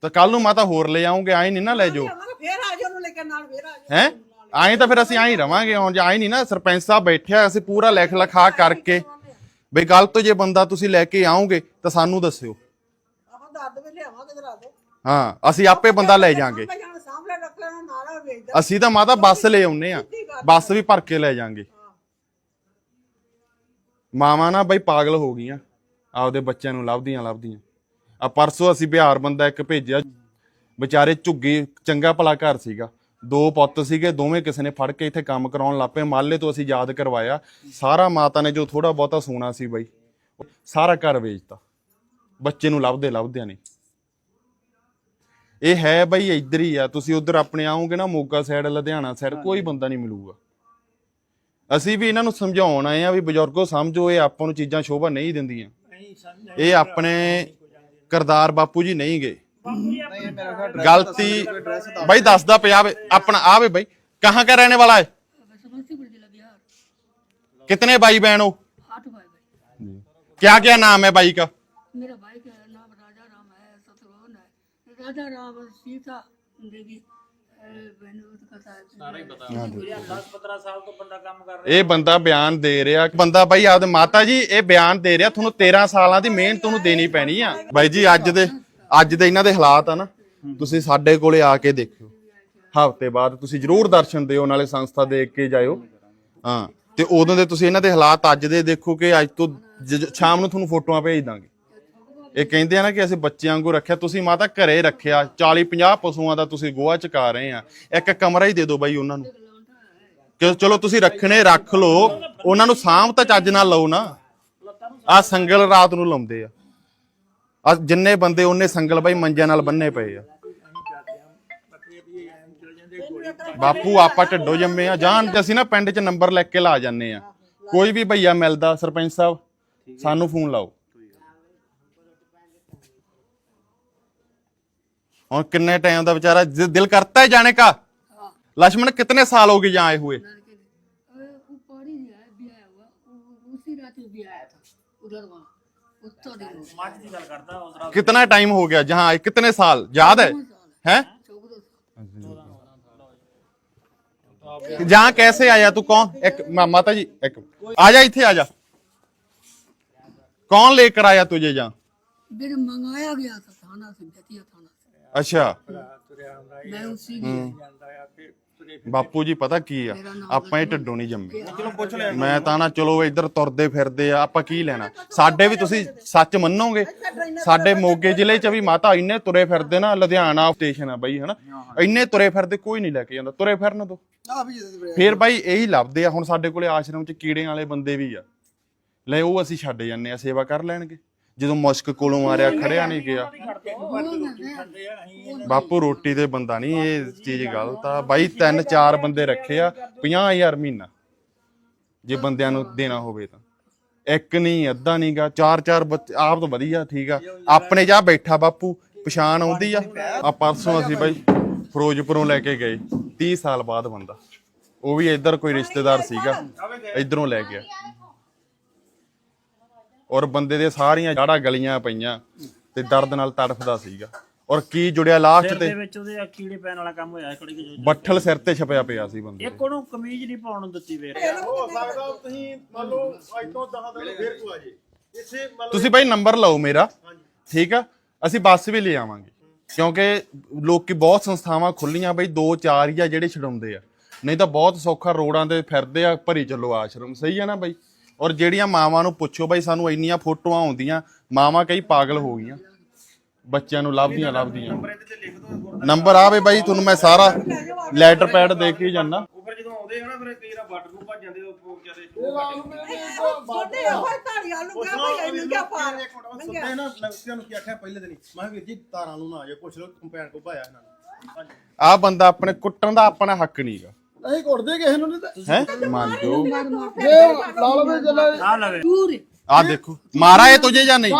ਤਾਂ ਕੱਲ ਨੂੰ ਮਾਤਾ ਹੋਰ ਲੈ ਆਉਂਗੇ, ਆਏ ਨਹੀਂ ਨਾ ਲੈ ਜਾਓ। ਫੇਰ ਆ ਜਾਓ ਉਹਨੂੰ ਲੈ ਕੇ ਨਾਲ, ਫੇਰ ਆ ਜਾਓ। ਹੈ ਆਏ ਤਾਂ ਫਿਰ ਅਸੀਂ ਆਏ ਰਵਾਂਗੇ। ਆਉਂ ਆਏ ਨਹੀਂ ਨਾ, ਸਰਪੰਚ ਸਾਹਿਬ ਬੈਠਿਆ, ਅਸੀਂ ਪੂਰਾ ਲਿਖ ਲਿਖਾ ਕਰਕੇ ਬਈ ਗੱਲ ਤੋਂ ਜੇ ਬੰਦਾ ਤੁਸੀਂ ਲੈ ਕੇ ਆਓਗੇ ਤਾਂ ਸਾਨੂੰ ਦੱਸਿਓ। ਆਹ ਦੱਦ ਵੀ ਲਿਆਵਾਂਗੇ ਤੇ ਰਾਤ। ਹਾਂ ਅਸੀਂ ਆਪੇ ਬੰਦਾ ਲੈ ਜਾਾਂਗੇ। ਸਾਹਮਣੇ ਰੱਖ ਲੈਣਾ, ਨਾਲਾ ਵੇਚਦਾ। ਅਸੀਂ ਤਾਂ ਮਾਤਾ ਬੱਸ ਲੈ ਆਉਨੇ ਆ, ਬੱਸ ਵੀ ਭਰ ਕੇ ਲੈ ਜਾਾਂਗੇ। ਮਾਵਾਂ ਨਾ ਬਈ ਪਾਗਲ ਹੋ ਗਈਆਂ, ਆਪਦੇ ਬੱਚਿਆਂ ਨੂੰ ਲੱਭਦੀਆਂ। ਆ ਪਰਸੋਂ ਅਸੀਂ ਬਿਹਾਰ ਬੰਦਾ ਇੱਕ ਭੇਜਿਆ, ਵਿਚਾਰੇ ਝੁੱਗੀ, ਚੰਗਾ ਭਲਾ ਘਰ ਸੀਗਾ, 2 ਪੁੱਤ ਸੀਗੇ, ਦੋਵੇਂ ਕਿਸੇ ਨੇ ਫੜ ਕੇ ਇੱਥੇ ਕੰਮ ਕਰਾਉਣ ਲੱਗ ਪਏ। ਮਾਲੇ ਤੋਂ ਅਸੀਂ ਯਾਦ ਕਰਵਾਇਆ, ਸਾਰਾ ਮਾਤਾ ਨੇ ਜੋ ਥੋੜਾ ਬਹੁਤਾ ਸੋਨਾ ਸੀ ਬਈ ਸਾਰਾ ਘਰ ਵੇਚਤਾ, ਬੱਚੇ ਨੂੰ ਲੱਭਦਿਆਂ ਨੇ। ਇਹ ਹੈ ਬਈ ਇੱਧਰ ਹੀ ਆ। ਤੁਸੀਂ ਉਧਰ ਆਪਣੇ ਆਓਗੇ ਨਾ, ਮੋਗਾ ਸਾਈਡ, ਲੁਧਿਆਣਾ ਸਾਈਡ, ਕੋਈ ਬੰਦਾ ਨਹੀਂ ਮਿਲੂਗਾ। ਅਸੀਂ ਵੀ ਇਹਨਾਂ ਨੂੰ ਸਮਝਾਉਣ ਆਏ ਆ ਵੀ ਬਜ਼ੁਰਗੋ ਸਮਝੋ, ਇਹ ਆਪਾਂ ਨੂੰ ਚੀਜ਼ਾਂ ਸ਼ੋਭਾ ਨਹੀਂ ਦਿੰਦੀਆਂ। ਇਹ ਆਪਣੇ ਕਰਦਾਰ ਬਾਪੂ ਜੀ ਨਹੀਂ ਗਏ। ਗਲਤੀ भाई दसदा पे अपना आवे भाई कहाँ का रहने वाला है? कितने भाई बहन हो? 8 भाई भाई। क्या क्या नाम है भाई का? मेरा भाई का नाम राजा राम है, शत्रुघ्न है, राजा राम, सीता देवी, ਇਹ ਬੰਦਾ ਬਿਆਨ ਦੇ ਰਿਹਾ, ਬੰਦਾ ਬਾਈ ਆਪਦੇ ਮਾਤਾ ਜੀ ਇਹ ਬਿਆਨ ਦੇ ਰਿਹਾ, ਤੁਹਾਨੂੰ 13 ਸਾਲਾਂ ਦੀ ਮਿਹਨਤ ਉਹਨੂੰ ਦੇਣੀ ਪੈਣੀ ਆ ਬਾਈ ਜੀ। ਅੱਜ ਦੇ ਇਹਨਾਂ ਦੇ ਹਾਲਾਤ ਆ ਨਾ, ਤੁਸੀਂ ਸਾਡੇ ਕੋਲੇ ਆ ਕੇ ਦੇਖਿਓ, ਹਫ਼ਤੇ ਬਾਅਦ ਤੁਸੀਂ ਜ਼ਰੂਰ ਦਰਸ਼ਨ ਦਿਓ, ਨਾਲੇ ਸੰਸਥਾ ਦੇਖ ਕੇ ਜਾਇਓ। ਹਾਂ ਤੇ ਉਦੋਂ ਦੇ ਤੁਸੀਂ ਇਹਨਾਂ ਦੇ ਹਾਲਾਤ ਅੱਜ ਦੇ ਦੇਖੋ ਕਿ ਅੱਜ ਤੋਂ ਸ਼ਾਮ ਨੂੰ ਤੁਹਾਨੂੰ ਫੋਟੋਆਂ ਭੇਜ ਦਾਂਗੇ। ਇਹ ਕਹਿੰਦੇ ਆ ਨਾ ਕਿ ਅਸੀਂ ਬੱਚਿਆਂ ਵਾਂਗੂ ਰੱਖਿਆ, ਤੁਸੀਂ ਮਾਤਾ ਘਰੇ ਰੱਖਿਆ, 40-50 ਪਸ਼ੂਆਂ ਦਾ ਤੁਸੀਂ ਗੋਹਾ ਚਕਾ ਰਹੇ ਆ। ਇੱਕ ਕਮਰਾ ਹੀ ਦੇ ਦਿਓ ਬਾਈ ਉਹਨਾਂ ਨੂੰ, ਕਿ ਚਲੋ ਤੁਸੀਂ ਰੱਖਣੇ ਰੱਖ ਲਓ, ਉਹਨਾਂ ਨੂੰ ਸਾਂਭ ਤਾਂ ਚੱਜ ਨਾਲ ਲਓ ਨਾ। ਆ ਸੰਗਲ ਰਾਤ ਨੂੰ ਲਾਉਂਦੇ ਆ ਜਿੰਨੇ ਬੰਦੇ ਉਹਨੇ ਸੰਗਲ ਬਾਈ ਮੰਜਿਆਂ ਨਾਲ ਬੰਨੇ ਪਏ ਆ। ਬਾਪੂ ਆਪਾਂ ਢਿੱਡੋ ਜੰਮੇ ਆ, ਜਾਣ ਅਸੀਂ ਨਾ ਪਿੰਡ 'ਚ ਨੰਬਰ ਲੈ ਕੇ ਲਾ ਜਾਂਦੇ ਆ, ਕੋਈ ਵੀ ਭਈਆ ਮਿਲਦਾ ਸਰਪੰਚ ਸਾਹਿਬ ਸਾਨੂੰ ਫੋਨ ਲਾਓ। और कितने टाइम का बेचारा दिल करता है जाने का। लक्ष्मण कितने साल हो गए यहाँ आए हुए? ऊपर ही है भी आया हुआ, उसी रात भी आया था उधर वहाँ उत्तर दिन। कितना टाइम हो गया जहाँ आए? कितने साल याद है? हैं? जहाँ कैसे आया तू? कौन? एक माता जी एक आजा, इथे आजा। कौन लेकर आया तुझे जहाँ? फिर मंगाया गया था थाना से, बेतिया थाना से। अच्छा मैं उसी ਬਾਪੂ ਜੀ ਪਤਾ ਕੀ ਆ, ਆਪਾਂ ਇਹ ਢਿੱਡੋਂ ਨਹੀਂ ਜੰਮੇ। ਮੈਂ ਤਾਂ ਨਾ ਚਲੋ ਇੱਧਰ ਤੁਰਦੇ ਫਿਰਦੇ ਆ, ਆਪਾਂ ਕੀ ਲੈਣਾ। ਸਾਡੇ ਵੀ ਤੁਸੀਂ ਸੱਚ ਮੰਨੋਗੇ, ਸਾਡੇ ਮੋਗੇ ਜ਼ਿਲ੍ਹੇ 'ਚ ਵੀ ਮਾਤਾ ਇੰਨੇ ਤੁਰੇ ਫਿਰਦੇ ਨਾ, ਲੁਧਿਆਣਾ ਸਟੇਸ਼ਨ ਆ ਬਾਈ ਹਨਾ, ਇੰਨੇ ਤੁਰੇ ਫਿਰਦੇ ਕੋਈ ਨਹੀਂ ਲੈ ਕੇ ਜਾਂਦਾ। ਤੁਰੇ ਫਿਰਨ ਤੋਂ ਫੇਰ ਬਾਈ ਇਹੀ ਲੱਭਦੇ ਆ। ਹੁਣ ਸਾਡੇ ਕੋਲੇ ਆਸ਼ਰਮ 'ਚ ਕੀੜਿਆਂ ਵਾਲੇ ਬੰਦੇ ਵੀ ਆ, ਲੈ ਉਹ ਅਸੀਂ ਛੱਡ ਜਾਂਦੇ ਆ, ਸੇਵਾ ਕਰ ਲੈਣਗੇ। ਜਦੋਂ ਮੁਸ਼ਕ ਕੋਲੋਂ ਮਾਰਿਆ ਖੜਿਆ ਨਹੀਂ ਗਿਆ। ਬਾਪੂ ਰੋਟੀ ਦੇ ਬੰਦਾ ਨਹੀਂ, ਇਹ ਚੀਜ਼ ਗਲਤ ਆ ਬਾਈ। 3-4 ਬੰਦੇ ਰੱਖੇ ਆ, 50,000 ਮਹੀਨਾ ਜੇ ਬੰਦਿਆਂ ਨੂੰ ਦੇਣਾ ਹੋਵੇ ਤਾਂ। ਇੱਕ ਨਹੀਂ, ਅੱਧਾ ਨਹੀਂ ਗਾ, 4-4 ਬੱਚੇ ਆਪ ਤਾਂ ਵਧੀਆ ਠੀਕ ਆ। ਆਪਣੇ ਜਾ ਬੈਠਾ ਬਾਪੂ, ਪਛਾਣ ਆਉਂਦੀ ਆ ਪਰਸੋਂ ਅਸੀਂ ਬਾਈ ਫਿਰੋਜ਼ਪੁਰੋਂ ਲੈ ਕੇ ਗਏ, 30 ਸਾਲ ਬਾਅਦ ਬੰਦਾ, ਉਹ ਵੀ ਇੱਧਰ ਕੋਈ ਰਿਸ਼ਤੇਦਾਰ ਸੀਗਾ, ਇੱਧਰੋਂ ਲੈ ਗਿਆ। ਔਰ ਬੰਦੇ ਦੇ ਸਾਰੀਆਂ ਜੜ੍ਹਾਂ ਗਲੀਆਂ ਪਈਆਂ ਤੇ ਦਰਦ ਨਾਲ ਤੜਫਦਾ ਸੀਗਾ। ਔਰ ਕੀ ਜੁੜਿਆ ਲਾਸਟ ਤੇ ਵਿੱਚ ਉਹਦੇ ਕੀੜੇ ਪੈਣ ਵਾਲਾ ਕੰਮ ਹੋਇਆ ਥੋੜੀ ਜਿਹੀ। ਬੱਠਲ ਸਿਰ ਤੇ ਛਪਿਆ ਪਿਆ ਸੀ ਬੰਦੇ। ਇੱਕ ਉਹਨੂੰ ਕਮੀਜ਼ ਨਹੀਂ ਪਾਉਣ ਨੂੰ ਦਿੱਤੀ ਵੇਰ। ਹੋ ਸਕਦਾ ਤੁਸੀਂ ਮੰਨ ਲਓ ਅੱਜ ਤੋਂ 10 ਦਿਨ ਫੇਰ ਕੋ ਆ ਜੇ ਇੱਥੇ ਤੁਸੀਂ ਬਾਈ ਨੰਬਰ ਲਓ ਮੇਰਾ, ਠੀਕ ਆ? ਅਸੀਂ ਬੱਸ ਵੀ ਲੈ ਆਵਾਂਗੇ, ਕਿਉਂਕਿ ਲੋਕੀ ਬਹੁਤ ਸੰਸਥਾਵਾਂ ਖੁੱਲੀਆਂ ਬਈ 2-4 ਹੀ ਆ ਜਿਹੜੇ ਛਡਾਉਂਦੇ ਆ, ਨਹੀਂ ਤਾਂ ਬਹੁਤ ਸੌਖਾ ਰੋਡਾਂ ਤੇ ਫਿਰਦੇ ਆ। ਭਰੀ ਚੱਲੋ ਆਸ਼ਰਮ, ਸਹੀ ਆ ਨਾ ਬਾਈ? ਔਰ ਜਿਹੜੀਆਂ ਮਾਵਾਂ ਨੂੰ ਪੁੱਛੋ ਬਾਈ, ਸਾਨੂੰ ਇੰਨੀਆਂ ਫੋਟੋਆਂ ਆਉਂਦੀਆਂ, ਮਾਵਾਂ ਕਈ ਪਾਗਲ ਹੋ ਗਈਆਂ, ਬੱਚਿਆਂ ਨੂੰ ਲੱਭਦੀਆਂ ਨੰਬਰ ਆਵੇ ਬਾਈ, ਤੁਹਾਨੂੰ ਮੈਂ ਸਾਰਾ ਲੈਟਰ ਪੈਡ ਦੇ ਕੇ ਜਾਣਾ। ਉਹ ਫਿਰ ਜਦੋਂ ਆਉਂਦੇ ਹਨਾ ਫਿਰ ਕਈ ਵਾਰ ਬਾਰਡਰ ਨੂੰ ਭੱਜ ਜਾਂਦੇ ਉਹ ਵਿਚਾਰੇ। ਛੋਟੇ ਹੋਏ ਧਾੜੀਆਂ ਨੂੰ ਕਿਹਾ ਭਾਈ ਇਹਨੂੰ ਕਿਆ ਪਾਰ ਸੁਣਦੇ ਨਾ ਲਵਸੀਆਂ ਨੂੰ ਕੀ ਆਖਿਆ ਪਹਿਲੇ ਦਿਨ ਹੀ, ਮੈਂ ਕਿਹਾ ਵੀਰ ਜੀ ਤਾਰਾਂ ਨੂੰ ਨਾ ਆ ਜਾਓ, ਪੁੱਛ ਲਓ ਕੰਪੈਨ ਕੋ ਭਾਇਆ ਇਹਨਾਂ ਨੇ। ਆਹ ਬੰਦਾ ਆਪਣੇ ਕੁੱਟਣ ਦਾ ਆਪਣਾ ਹੱਕ ਨਹੀਂਗਾ। ਅਸੀਂ ਕੁੱਟਦੇ ਕਿਸੇ ਨੂੰ ਨਹੀਂ ਹੈ ਮੰਨ ਜੋ ਜੇ ਲਾ ਲਵੇ ਚੱਲੇ ਆ ਲਵੇ दूर आ देखो मारा है तुझे या नहीं?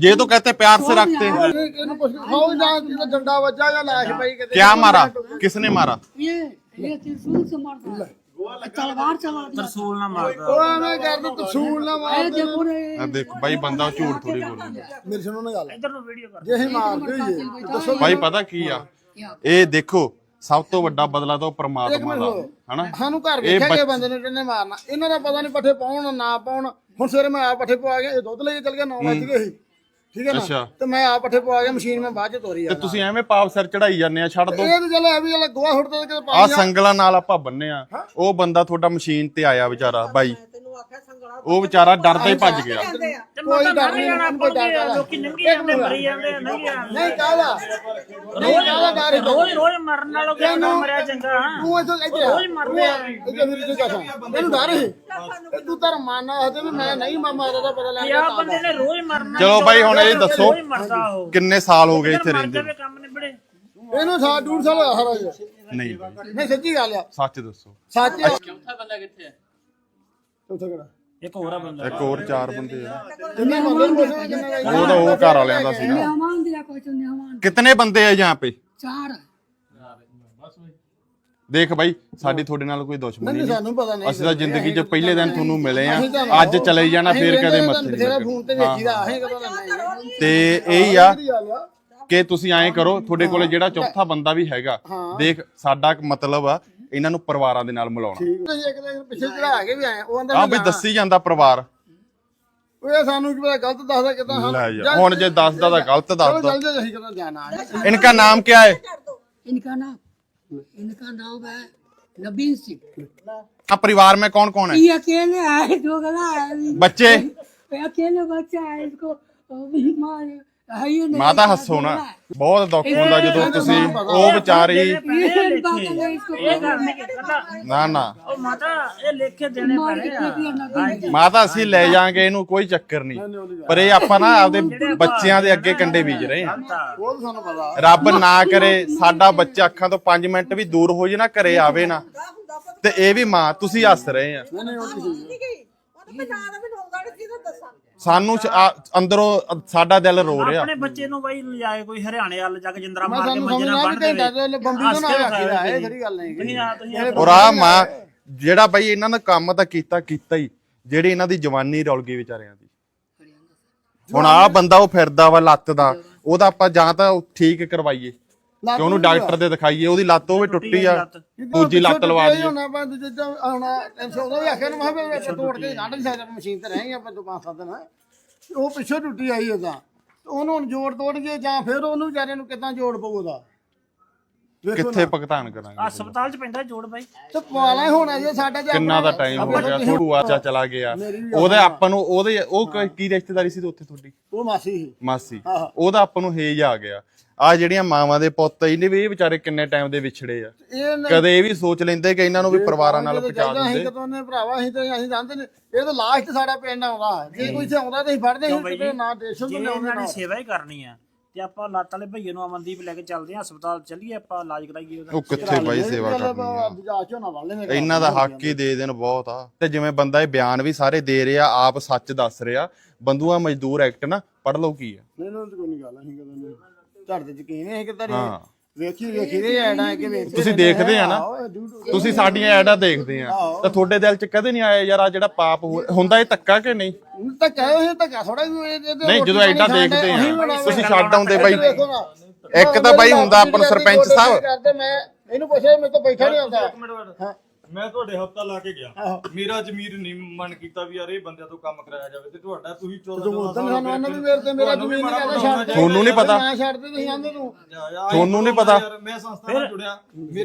ये तो कहते प्यार से रखते हैं। ਇਹਨੂੰ ਪੁੱਛ ਖਾਓ ਜਾਂ ਡੰਡਾ ਵੱਜਾ ਜਾਂ ਲਾਸ਼ ਪਈ ਕਿਤੇ। क्या मारा? किसने मारा? ये त्रिशूल से मारता है, तलवार चला दिया। ਰਸੂਲ ਨਾ ਮਾਰਦਾ। ਉਹ ਐਵੇਂ ਕਰਦੇ ਤਸੂਲ ਨਾ ਮਾਰ। ये देखो रे, आ देखो भाई बंदा झूठ थोड़ी बोलेगा ਮੇਰੀ ਸੁਣੋ ਨਾ ਗੱਲ, ਇੱਧਰ ਨੂੰ ਵੀਡੀਓ ਕਰ। ਜੇ ਅਸੀਂ ਮਾਰਦੇ ਹੋਈਏ ਦੱਸੋ भाई पता की आ ਇਹ ਦੇਖੋ ਸਭ ਤੋਂ ਵੱਡਾ ਬਦਲਾ ਤਾਂ ਪ੍ਰਮਾਤਮਾ ਦਾ ਹਨਾ। ਸਾਨੂੰ ਘਰ ਵੇਖਿਆ ਕਿ ਬੰਦੇ ਨੇ ਕਿੰਨੇ ਮਾਰਨਾ, ਇਹਨਾਂ ਦਾ ਪਤਾ ਨਹੀਂ ਪੱਠੇ ਪਾਉਣ ਨਾ ਪਾਉਣ। ਹੁਣ ਸਵੇਰੇ ਮੈਂ ਆ ਪੱਠੇ ਪਵਾ ਗਿਆ, ਇਹ ਦੁੱਧ ਲੈ ਕੇ ਚਲ ਗਿਆ 9 ਵਜੇ ਗਏ ਸੀ, ਠੀਕ ਹੈ ਅੱਛਾ। ਨਾ, ਤੇ ਮੈਂ ਆ ਪੱਠੇ ਪਵਾ ਗਿਆ, ਮਸ਼ੀਨ ਮੈਂ ਬਾਅਦ ਚ ਤੋਰੀ ਤੇ ਆ। ਤੁਸੀਂ ਐਵੇਂ ਪਾਪ ਸਿਰ ਚੜਾਈ ਜਾਂਦੇ ਆ, ਛੱਡ ਦੋ। ਇਹ ਤਾਂ ਚੱਲ ਐ ਵੀ ਚੱਲ ਗੋਹਾ ਸੁੱਟਦਾ ਕਿਤੇ ਆ ਪਾਣੀ ਸੰਗਲਾਂ ਨਾਲ ਆਪਾਂ ਬੰਨੇ ਆ। ਉਹ ਬੰਦਾ ਤੁਹਾਡਾ ਮਸ਼ੀਨ ਤੇ ਆਇਆ ਵਿਚਾਰਾ ਬਾਈ, ਤੈਨੂੰ ਆਖਿਆ ਸੰਗਣਾ ਉਹ ਵਿਚਾਰਾ ਡਰਦਾ ਹੀ ਭੱਜ ਗਿਆ। ਤੇ ਮੈਂ ਤਾਂ ਡਰ ਜਾਣਾ ਲੋਕੀ ਨੰਗੀ ਜਾਂਦੇ ਮਰੀ ਜਾਂਦੇ ਨੰਗੀ ਜਾਂਦੇ। ਨਹੀਂ ਕਾਹਦਾ ਨਹੀਂ ਕਾਹਦਾ ਡਰ ਹੈ। ਰੋਜ਼ ਮਰਨ ਨਾਲੋਂ ਕਿਉਂ ਮਰਿਆ ਚੰਗਾ। ਤੂੰ ਇੱਥੇ ਰੋਜ਼ ਮਰਦੇ ਆ। ਇੱਥੇ ਮੇਰੀ ਜੀ ਕਸਮ ਇਹਨੂੰ ਡਰ ਹੈ। ਤੂੰ ਤਾਂ ਮਾਨਣਾ ਹਤੇ ਵੀ ਮੈਂ ਨਹੀਂ ਮਾਮਾ ਦਾ ਪਤਾ ਲੱਗ ਆ ਬੰਦੇ ਨੇ ਰੋਜ਼ ਮਰਨਾ। ਚਲੋ ਬਾਈ ਹੁਣ ਇਹ ਦੱਸੋ ਰੋਜ਼ ਮਰਦਾ ਉਹ। ਕਿੰਨੇ ਸਾਲ ਹੋ ਗਏ ਇੱਥੇ ਰਹਿੰਦੇ? ਜਾਵੇ ਕੰਮ ਨਿਬੜੇ। ਇਹਨੂੰ 2.5 ਸਾਲ ਹੋਇਆ ਹਰਾ ਜੀ। ਨਹੀਂ ਬਾਈ ਨਹੀਂ ਸੱਚੀ ਗੱਲ ਆ, ਸੱਚ ਦੱਸੋ। ਸੱਚ ਆ। ਚੌਥਾ ਬੰਦਾ ਕਿੱਥੇ ਹੈ? ਚੌਥਾ ਕਿਹੜਾ? ਇੱਕ ਹੋਰ ਆ ਬੰਦਾ। ਇੱਕ ਹੋਰ 4 ਬੰਦੇ ਆ। ਕਿੰਨੇ ਬੰਦੇ ਨੂੰ ਪੁੱਛੋ ਕਿੰਨੇ ਉਹ ਤਾਂ ਉਹ ਘਰ ਵਾਲਿਆਂ ਦਾ ਸੀਗਾ। मेहमान दिया कोई तो मेहमान कितने बंदे हैं यहाँ पे? 4 ਦੇਖ ਬਾਈ ਸਾਡੀ ਤੁਹਾਡੇ ਨਾਲ ਕੋਈ ਦੁਸ਼ਮਣੀ ਨਹੀਂ, ਨਹੀਂ। ਸਾਨੂੰ ਪਤਾ ਨਹੀਂ। ਅਸੀਂ ਤਾਂ ਜ਼ਿੰਦਗੀ 'ਚ ਪਹਿਲੇ ਦਿਨ ਤੁਹਾਨੂੰ ਮਿਲੇ ਆ, ਅੱਜ ਚਲੇ ਜਾਣਾ ਫੇਰ ਕਦੇ ਮੱਥੇ ਨਹੀਂ ਤੇਰਾ ਲੱਗਣਾ। ਫੋਨ ਤੇ ਵੇਖੀਦਾ ਅਸੀਂ ਕਦੋਂ ਲੈਣਾ। ਤੇ ਇਹੀ ਆ ਕਿ ਤੁਸੀਂ ਐਂ ਕਰੋ, ਤੁਹਾਡੇ ਕੋਲੇ ਜਿਹੜਾ ਚੌਥਾ ਬੰਦਾ ਵੀ ਹੈਗਾ, ਦੇਖ ਸਾਡਾ ਮਤਲਬ ਆ ਇਹਨਾਂ ਨੂੰ ਪਰਿਵਾਰਾਂ ਦੇ ਨਾਲ ਮਿਲਾਉਣਾ। ਅਸੀਂ ਇੱਕ ਦਿਨ ਪਿੱਛੇ ਚੜਾ ਕੇ ਵੀ ਆਏ, ਉਹ ਆਂਦਾ ਆ ਵੀ ਦੱਸੀ ਜਾਂਦਾ ਪਰਿਵਾਰ। ਉਹ ਸਾਨੂੰ ਕੀ ਪਤਾ ਗਲਤ ਦੱਸਦਾ ਕਿਦਾਂ। ਲੈ ਜਾ ਹੁਣ ਜੇ ਦੱਸਦਾ ਤਾਂ ਗਲਤ ਦੱਸਦਾ। ਚੱਲ ਜਾ ਅਸੀਂ ਕਦੋਂ ਜਾਣਾ। इनका नाम क्या है? इनका नाम है नबीन सिंह। आप परिवार में कौन कौन है? ये अकेले है, दो गला है, बच्चे? अकेले बच्चा है, इसको बीमार है ही नहीं। ਮਾਤਾ ਹੱਸੋ ਨਾ, ਬਹੁਤ ਦੁੱਖ ਹੁੰਦਾ ਜਦੋਂ ਤੁਸੀਂ ਉਹ ਵਿਚਾਰੀ। ये बात है, इसको ਇਹ ਗੱਲ ਨਹੀਂ ਕਹਿੰਦਾ। ਨਾ ਨਾ ਉਹ ਮਾਤਾ ਇਹ ਲਿਖ ਕੇ ਦੇਣੇ मार ਪੈਣੇ के ਆ। दिया नबीन। ਮਾਤਾ ਅਸੀਂ ਲੈ ਜਾਾਂਗੇ, ਇਹਨੂੰ ਕੋਈ ਚੱਕਰ ਨਹੀਂ, ਪਰ ਇਹ ਆਪਾਂ ਨਾ ਆਪਦੇ ਬੱਚਿਆਂ ਦੇ ਅੱਗੇ ਕੰਡੇ ਬੀਜ ਰਹੇ ਹਾਂ। ਉਹ ਤਾਂ ਸਾਨੂੰ ਪਤਾ। ਰੱਬ ਨਾ ਕਰੇ ਸਾਡਾ ਬੱਚਾ ਅੱਖਾਂ ਤੋਂ 5 ਮਿੰਟ ਵੀ ਦੂਰ ਹੋ ਜੇ ਨਾ, ਘਰੇ ਆਵੇ ਨਾ, ਤੇ ਇਹ ਵੀ ਮਾਂ ਤੁਸੀਂ ਹੱਸ ਰਹੇ ਆ। ਮੈਂ ਜਾਣਾ ਮੈਨੂੰ ਆਉਂਦਾ ਨਹੀਂ ਕਿਹਨੂੰ ਦੱਸਾਂ ਸਾਨੂੰ ਅੰਦਰੋਂ ਸਾਡਾ ਦਿਲ ਰੋ ਰਿਹਾ। ਆਪਣੇ ਬੱਚੇ ਨੂੰ ਬਾਈ ਲਿਜਾਏ ਕੋਈ ਹਰਿਆਣੇ ਵੱਲ ਜਾ ਕੇ ਜਿੰਦਰਾ ਮੈਂ ਮਾਰ ਕੇ ਸਾਨੂੰ ਮੰਜੇ ਨਾਲ ਸਮਝਣਾ ਬੰਨ ਕਿ ਦੇਵੇ ਘੰਟਾ ਬੰਬੀ ਤੋਂ ਨਾ ਰੱਖੀਦਾ ਇਹ ਜਿਹੜੀ ਗੱਲ ਨਹੀਂ ਤੁਸੀਂ ਔਰ ਆ ਮਾਂ ਜਿਹੜਾ ਬਾਈ ਇਹਨਾਂ ਦਾ ਕੰਮ ਤਾਂ ਕੀਤਾ ਹੀ, ਜਿਹੜੀ ਇਹਨਾਂ ਦੀ ਜਵਾਨੀ ਰੁਲ ਗਈ ਵਿਚਾਰਿਆਂ ਦੀ। ਹੁਣ ਆ ਬੰਦਾ ਉਹ ਫਿਰਦਾ ਵਾ ਲੱਤ ਦਾ, ਉਹਦਾ ਆਪਾਂ ਜਾਂ ਤਾਂ ਠੀਕ ਕਰਵਾਈਏ ਕਿ ਉਹਨੂੰ ਡਾਕਟਰ ਦੇ ਦਿਖਾਈਏ, ਉਹਦੀ ਲੱਤ ਉਹ ਵੀ ਟੁੱਟੀ ਆ, ਦੂਜੀ ਲੱਤ ਲਵਾ ਦਈਏ। ਹੁਣ ਆਪਾਂ ਜਿੱਦਾਂ ਹੁਣ ਉਹਦਾ ਵੀ ਆਖਿਆ ਨਾ ਮੈਂ ਆਪਾਂ ਤੋੜ ਕੇ ਕੱਢ ਨਹੀਂ ਸਕਦੇ, ਮਸ਼ੀਨ ਤੇ ਰਹੇ ਆਪਾਂ 5-7 ਦਿਨ। ਉਹ ਪਿੱਛੋਂ ਟੁੱਟੀ ਆਈ ਉਹਦਾ, ਉਹਨੂੰ ਹੁਣ ਜੋੜ ਤੋੜ ਕੇ ਜਾਂ ਫਿਰ ਉਹਨੂੰ ਵਿਚਾਰੇ ਨੂੰ ਕਿੱਦਾਂ ਜੋੜ ਪਊ ਉਹਦਾ, ਕਿੱਥੇ ਭੁਗਤਾਨ ਕਰਾਂਗੇ? ਹਸਪਤਾਲ ਚ ਪੈਂਦਾ ਜੋੜ ਬਾਈ। ਤੇ ਪਵਾਲਾ ਹੋਣਾ ਜੇ ਸਾਡਾ ਤੇ ਕਿੰਨਾ ਦਾ ਟਾਈਮ ਹੋ ਗਿਆ, ਥੋੜੂ ਆਚਾ ਚਲਾ ਗਿਆ। ਉਹਦੇ ਆਪਾਂ ਨੂੰ ਉਹ ਕੀ ਰਿਸ਼ਤੇਦਾਰੀ ਸੀ ਉੱਥੇ ਤੁਹਾਡੀ? ਉਹ ਮਾਸੀ ਸੀ ਮਾਸੀ। ਉਹਦਾ ਆਪਾਂ ਨੂੰ ਹੇਜ ਆ ਗਿਆ। ਆ ਜਿਹੜੀਆਂ ਮਾਵਾਂ ਦੇ ਪੁੱਤ ਇਹਨੇ ਵੀ ਇਹ ਵਿਚਾਰੇ ਕਿੰਨੇ ਟਾਈਮ ਦੇ ਵਿਛੜੇ ਆ, ਕਦੇ ਇਹ ਵੀ ਸੋਚ ਲੈਂਦੇ ਕਿ ਇਹਨਾਂ ਨੂੰ ਵੀ ਪਰਿਵਾਰਾਂ ਨਾਲ ਪਹੁੰਚਾ ਦਿੰਦੇ। ਕਦੋਂ ਨੇ ਭਰਾਵਾ ਅਸੀਂ ਜਾਂਦੇ ਨੇ, ਇਹ ਤਾਂ ਲਾਸਟ ਸਾਡਾ ਪਿੰਡ ਆਉਂਦਾ, ਜੇ ਕੋਈ ਇੱਥੇ ਆਉਂਦਾ ਤਾਂ ਅਸੀਂ ਫੜਦੇ ਸੀ ਕਿਤੇ ਨਾ ਦੇਸ਼ੋਂ ਜੇ ਤੋਂ ਲਿਆਉਂਦੇ ਇਹਨਾਂ ਨਾ। ਨੇ ਸੇਵਾ ਹੀ ਕਰਨੀ ਆ ਤੇ ਆਪਾਂ ਲੱਤ ਵਾਲੇ ਭਈਏ ਨੂੰ ਅਮਨਦੀਪ ਲੈ ਕੇ ਚੱਲਦੇ ਆ ਹਸਪਤਾਲ, ਚੱਲੀਏ ਆਪਾਂ ਇਲਾਜ ਕਰਾਈਏ ਉਹਦਾ। ਉਹ ਕਿੱਥੇ ਬਾਈ ਸੇਵਾ ਕਰਨੀ ਆ, ਇਹਨਾਂ ਦਾ ਹੱਕ ਹੀ ਦੇ ਦੇਣ ਬਹੁਤ ਆ। ਤੇ ਜਿਵੇਂ ਬੰਦਾ ਇਹ ਬਿਆਨ ਵੀ ਸਾਰੇ ਦੇ ਰਿਹਾ, ਆਪ ਸੱਚ ਦੱਸ ਰਿਹਾ। ਬੰਧੂਆ ਮਜ਼ਦੂਰ ਐਕਟ ਨਾ ਪੜ੍ਹ ਲਓ ਕੀ ਆ। ਮੈਨੂੰ ਤਾਂ ਕੋਈ ਨਹੀਂ ਗੱਲ, ਅਸੀਂ ਕਦੋਂ ਨਹੀਂ ਝੜ ਤੇ ਯਕੀਨ ਹੈ ਕਿਦਾਂ ਵੇਖੀ ਦੇ ਐਡਾਂ ਕਿ ਵੇਖਦੇ ਤੁਸੀਂ ਦੇਖਦੇ ਆ ਨਾ, ਤੁਸੀਂ ਸਾਡੀਆਂ ਐਡਾਂ ਦੇਖਦੇ ਆ ਤਾਂ ਤੁਹਾਡੇ ਦਿਲ 'ਚ ਕਦੇ ਨਹੀਂ ਆਇਆ ਯਾਰ ਆ ਜਿਹੜਾ ਪਾਪ ਹੁੰਦਾ ਇਹ ਧੱਕਾ ਕਿ ਨਹੀਂ? ਧੱਕਾ ਥੋੜਾ ਨਹੀਂ, ਜਦੋਂ ਐਡਾ ਦੇਖਦੇ ਆ ਤੁਸੀਂ ਛੱਡ ਆਉਂਦੇ ਬਾਈ। ਇੱਕ ਤਾਂ ਬਾਈ ਹੁੰਦਾ ਆਪਾਂ ਨੂੰ ਸਰਪੰਚ ਸਾਹਿਬ, ਮੈਂ ਇਹਨੂੰ ਪੁੱਛਿਆ ਮੇਰੇ ਤੋਂ ਬੈਠਾ ਨਹੀਂ ਆਉਂਦਾ। ਮੈਂ ਤੁਹਾਡੇ ਹਫਤਾ ਲਾ ਕੇ ਗਿਆ, ਮੇਰਾ ਜ਼ਮੀਰ ਨਹੀਂ ਮਨ ਕੀਤਾ ਵੀ ਯਾਰ ਇਹ ਬੰਦਿਆਂ ਤੋਂ ਕੰਮ ਕਰਾਇਆ ਜਾਵੇ, ਤੇ ਤੁਹਾਡਾ ਤੁਸੀਂ 14 ਮੇਰਾ ਜ਼ਮੀਨ ਨਹੀਂ ਕਹਿੰਦਾ ਛੱਡ, ਤੁਹਾਨੂੰ ਨਹੀਂ ਪਤਾ, ਮੈਂ ਛੱਡ ਦੇ ਤੁਸੀਂ ਆਂਦੇ ਤੂੰ ਤੁਹਾਨੂੰ ਨਹੀਂ ਪਤਾ। ਮੈਂ ਸੰਸਥਾ ਨਾਲ ਜੁੜਿਆ,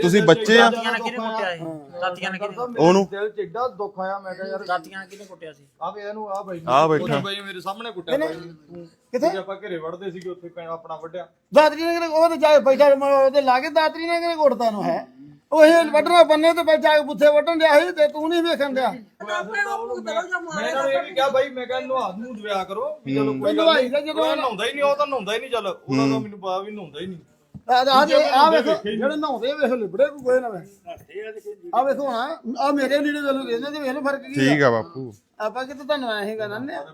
ਤੁਸੀਂ ਬੱਚੇ ਆ। ਦਾਤੀਆਂ ਨੇ ਕਿਹਨੇ ਕੁੱਟਿਆ ਸੀ? ਦਾਤੀਆਂ ਨੇ ਕਿਹਨੇ ਉਹਨੂੰ ਦਿਲ 'ਚ ਏਡਾ ਦੁੱਖ ਆਇਆ, ਮੈਂ ਕਿਹਾ ਯਾਰ ਦਾਤੀਆਂ ਨੇ ਕਿਹਨੇ ਕੁੱਟਿਆ ਸੀ? ਆਵੇ ਇਹਨੂੰ ਆ ਬਾਈ ਆ ਬੈਠਾ ਬਾਈ ਮੇਰੇ ਸਾਹਮਣੇ ਕੁੱਟਿਆ ਬਾਈ। ਕਿੱਥੇ ਆਪਾਂ ਘਰੇ ਵੜਦੇ ਸੀਗੇ ਉੱਥੇ ਆਪਣਾ ਵੱਢਿਆ ਦਾਤਰੀ ਨੇ ਕਿਹਨੇ ਉਹ ਤੇ ਜਾ ਕੇ ਬੈਠਾ ਉਹਦੇ ਲਾ ਕੇ ਦਾਤਰੀ ਨੇ ਕਿਹਨੇ ਕੁੱਟਦਾ ਨੂੰ ਹੈ ਉਹ ਇਹ ਵੱਢਣਾ ਬੰਨੇ ਤੇ ਬੈ ਜਾ ਕੇ ਬੁੱਥੇ ਵੱਢਣ ਡਿਆ ਸੀ ਤੇ ਤੂੰ ਨਹੀਂ ਵੇਖਣ ਡਿਆ। ਮੈਂ ਤਾਂ ਇਹ ਵੀ ਕਿਹਾ ਬਾਈ, ਮੈਂ ਕਿਹਾ ਨਹਾ ਨੂੰ ਦਵਿਆ ਕਰੋ ਵੀ ਚਲੋ ਕੋਈ ਗੱਲ ਨਹਾਈ ਨਹੀਂ, ਦਾ ਜਦੋਂ ਨਹਾਉਂਦਾ ਹੀ ਨਹੀਂ, ਉਹ ਤਾਂ ਨਹਾਉਂਦਾ ਹੀ ਨਹੀਂ, ਚੱਲ ਉਹਨਾਂ ਦਾ ਮੈਨੂੰ ਪਤਾ ਵੀ ਨਹਾਉਂਦਾ ਹੀ ਨਹੀਂ। ਆ ਵੇਖੋ ਜਿਹੜੇ ਨਹਾਉਂਦੇ ਵੇਖ ਲਿਬੜੇ ਕੋਈ ਨਾ ਵੇ ਆ ਵੇਖੋ ਨਾ ਆ ਮੇਰੇ ਲੀੜੇ ਵੇਖ ਲੋ ਇਹਦੇ ਤੇ ਵੇਖ ਲੋ ਫਰਕ ਕੀ ਠੀਕ ਆ ਬਾਪੂ, ਆਪਾਂ ਕਿਤੇ ਤੁਹਾਨੂੰ ਐਂ ਕਹਿੰਦੇ ਆ